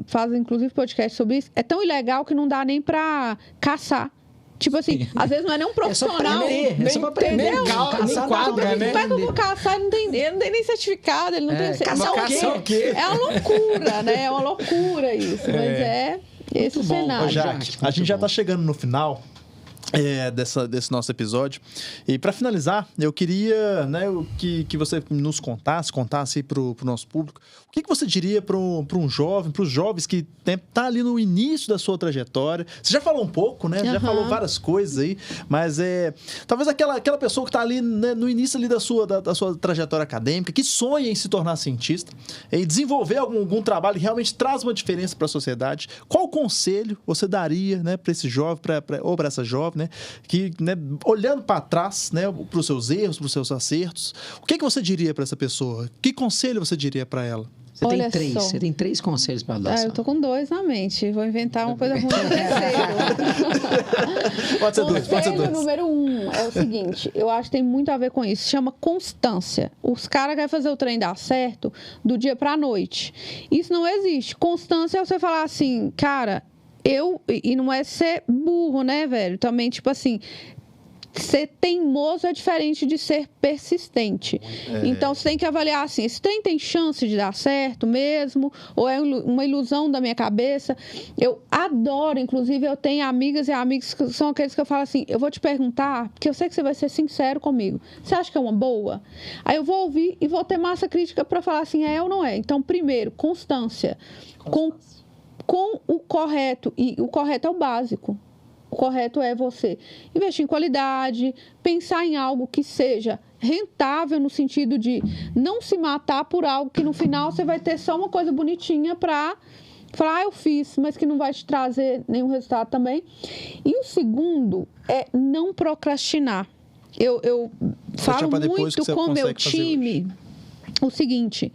faz inclusive podcast sobre isso. É tão ilegal que não dá nem para caçar. Tipo assim, às vezes não é nem um profissional. É só pra prender. Nem quadra, né? Como é que eu vou caçar? Ele não tem nem certificado, ele não tem... Caçar o quê? É uma loucura, né? É uma loucura isso. Mas esse o cenário. Jaque, a gente já tá chegando no final. desse nosso episódio. E para finalizar, eu queria, né, que você nos contasse para o nosso público, o que você diria para um jovem, para os jovens que tá ali no início da sua trajetória. Você já falou um pouco, né? Já falou várias coisas aí, mas talvez aquela pessoa que está ali, né, no início ali da sua trajetória acadêmica, que sonha em se tornar cientista e desenvolver algum trabalho que realmente traz uma diferença para a sociedade. Qual conselho você daria, né, para esse jovem, ou para essa jovem, né, que, né, olhando para trás, né, para os seus erros, para os seus acertos, o que você diria para essa pessoa? Que conselho você diria para ela? Você tem 3 conselhos para dar. Eu tô com 2 na mente. Vou inventar uma coisa ruim no terceiro. Pode ser 2. Conselho número 1 é o seguinte, eu acho que tem muito a ver com isso. Chama constância. Os caras querem fazer o trem dar certo do dia pra noite. Isso não existe. Constância é você falar assim, cara, e não é ser burro, né, velho? Também, tipo assim, ser teimoso é diferente de ser persistente. Então, você tem que avaliar assim, esse trem tem chance de dar certo mesmo? Ou é uma ilusão da minha cabeça? Eu adoro, inclusive, eu tenho amigas e amigos que são aqueles que eu falo assim, eu vou te perguntar, porque eu sei que você vai ser sincero comigo. Você acha que é uma boa? Aí eu vou ouvir e vou ter massa crítica para falar assim, é ou não é? Então, primeiro, constância. Com o correto, e o correto é o básico. O correto é você investir em qualidade, pensar em algo que seja rentável no sentido de não se matar por algo que no final você vai ter só uma coisa bonitinha para falar, eu fiz, mas que não vai te trazer nenhum resultado também. E o segundo é não procrastinar. Eu falo muito com o meu time o seguinte,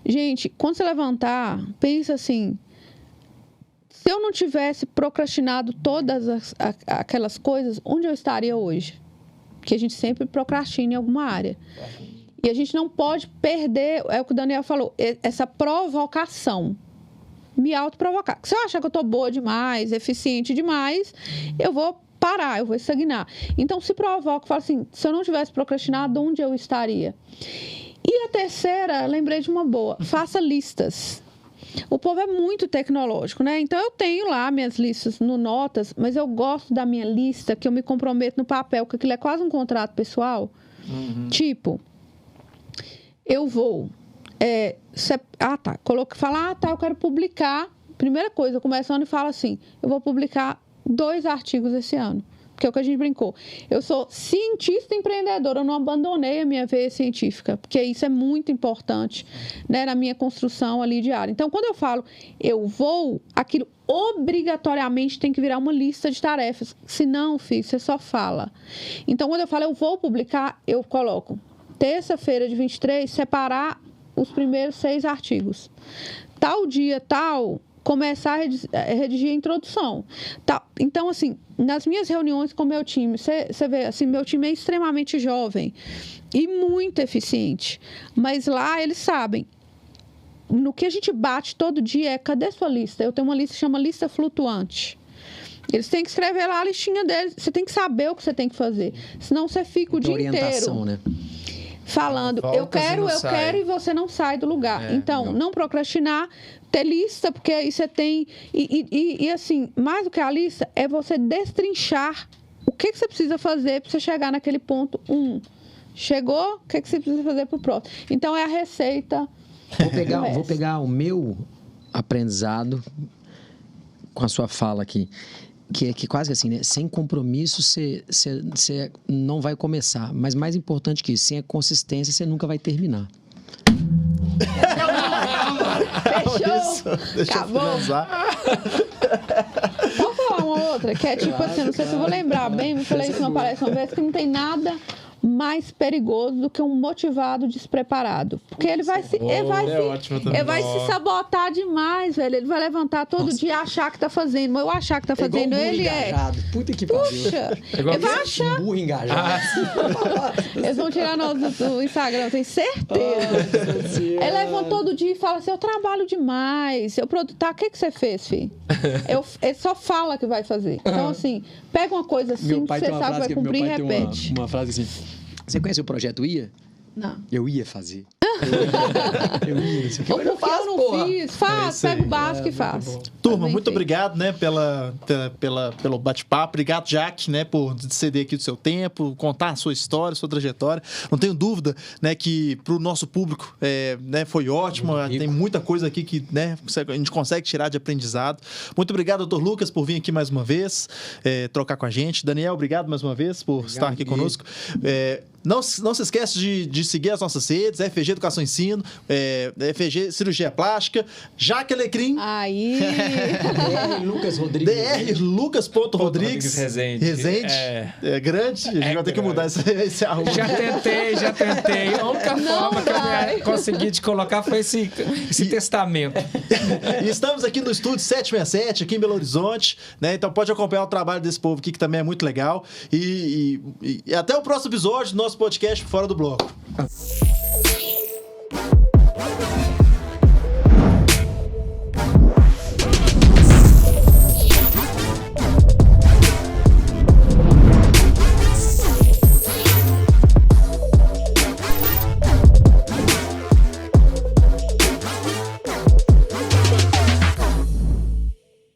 gente, quando você levantar, pensa assim, se eu não tivesse procrastinado todas aquelas coisas, onde eu estaria hoje? Porque a gente sempre procrastina em alguma área. E a gente não pode perder, é o que o Daniel falou, essa provocação. Me autoprovocar. Se eu achar que eu estou boa demais, eficiente demais, eu vou parar, eu vou estagnar. Então, se provoca, fala assim, se eu não tivesse procrastinado, onde eu estaria? E a terceira, lembrei de uma boa, faça listas. O povo é muito tecnológico, né? Então, eu tenho lá minhas listas no Notas, mas eu gosto da minha lista, que eu me comprometo no papel, porque aquilo é quase um contrato pessoal. Tipo, eu vou... eu quero publicar. Primeira coisa, eu começo o ano e falo assim, eu vou publicar 2 artigos esse ano. Porque é o que a gente brincou. Eu sou cientista empreendedora, eu não abandonei a minha veia científica, porque isso é muito importante, né, na minha construção ali diária. Então, quando eu falo eu vou, aquilo obrigatoriamente tem que virar uma lista de tarefas. Se não, filho, você só fala. Então, quando eu falo eu vou publicar, eu coloco terça-feira de 23, separar os primeiros 6 artigos. Tal dia, começar a redigir a introdução. Então, assim, nas minhas reuniões com o meu time, você vê, assim, meu time é extremamente jovem e muito eficiente. Mas lá eles sabem, no que a gente bate todo dia é, cadê sua lista? Eu tenho uma lista que chama lista flutuante. Eles têm que escrever lá a listinha deles. Você tem que saber o que você tem que fazer. Senão você fica o dia inteiro... né? Falando, eu quero, e você não sai do lugar. Então, não procrastinar, ter lista, porque aí você tem... E assim, mais do que a lista, é você destrinchar o que você precisa fazer para você chegar naquele ponto 1. Chegou, o que você precisa fazer para o próximo. Então, é a receita. Vou pegar o meu aprendizado com a sua fala aqui. Que é que quase assim, né? Sem compromisso você não vai começar. Mas mais importante que isso, sem a consistência você nunca vai terminar. Fechou? Acabou. Posso falar uma outra? Que é tipo assim, não sei se eu vou lembrar bem, me falei isso não aparece uma vez, que não tem nada mais perigoso do que um motivado despreparado. Porque ele vai se sabotar demais, velho. Ele vai levantar todo dia e achar que tá fazendo. Mas eu achar que tá fazendo, ele engajado. Puta que pariu. Puxa, ele vai achar. Um burro engajado. Eles vão tirar nós do Instagram, eu tenho certeza. Ele levanta todo dia e fala assim, eu trabalho demais, eu produzo. Tá, o que você fez, filho? Ele só fala que vai fazer. Então, assim, pega uma coisa assim que você sabe que vai cumprir e repete. Uma frase assim, você conhece o projeto IA? Não. Eu ia fazer. Ou porque eu não fiz. Faz, pega o básico e faz. Turma, muito obrigado, né, pelo bate-papo. Obrigado, Jaque, né, por ceder aqui do seu tempo, contar a sua história, a sua trajetória. Não tenho dúvida, né, que pro nosso público, né, foi ótimo. Tem muita coisa aqui que, né, a gente consegue tirar de aprendizado. Muito obrigado, doutor Lucas, por vir aqui mais uma vez, trocar com a gente. Daniel, obrigado mais uma vez por estar aqui conosco. Não se esquece de seguir as nossas redes, FG Educação e Ensino, FG Cirurgia Plástica, Jaque Alecrim. Aí. DR Lucas Rodrigues. DR Lucas.Rodrigues. Rezende. É grande, a gente vai ter que mudar esse arroba. Já tentei. A única forma que eu consegui te colocar foi esse testamento. E estamos aqui no estúdio 767, aqui em Belo Horizonte, né? Então pode acompanhar o trabalho desse povo aqui, que também é muito legal. E até o próximo episódio do nosso podcast Fora do Bloco.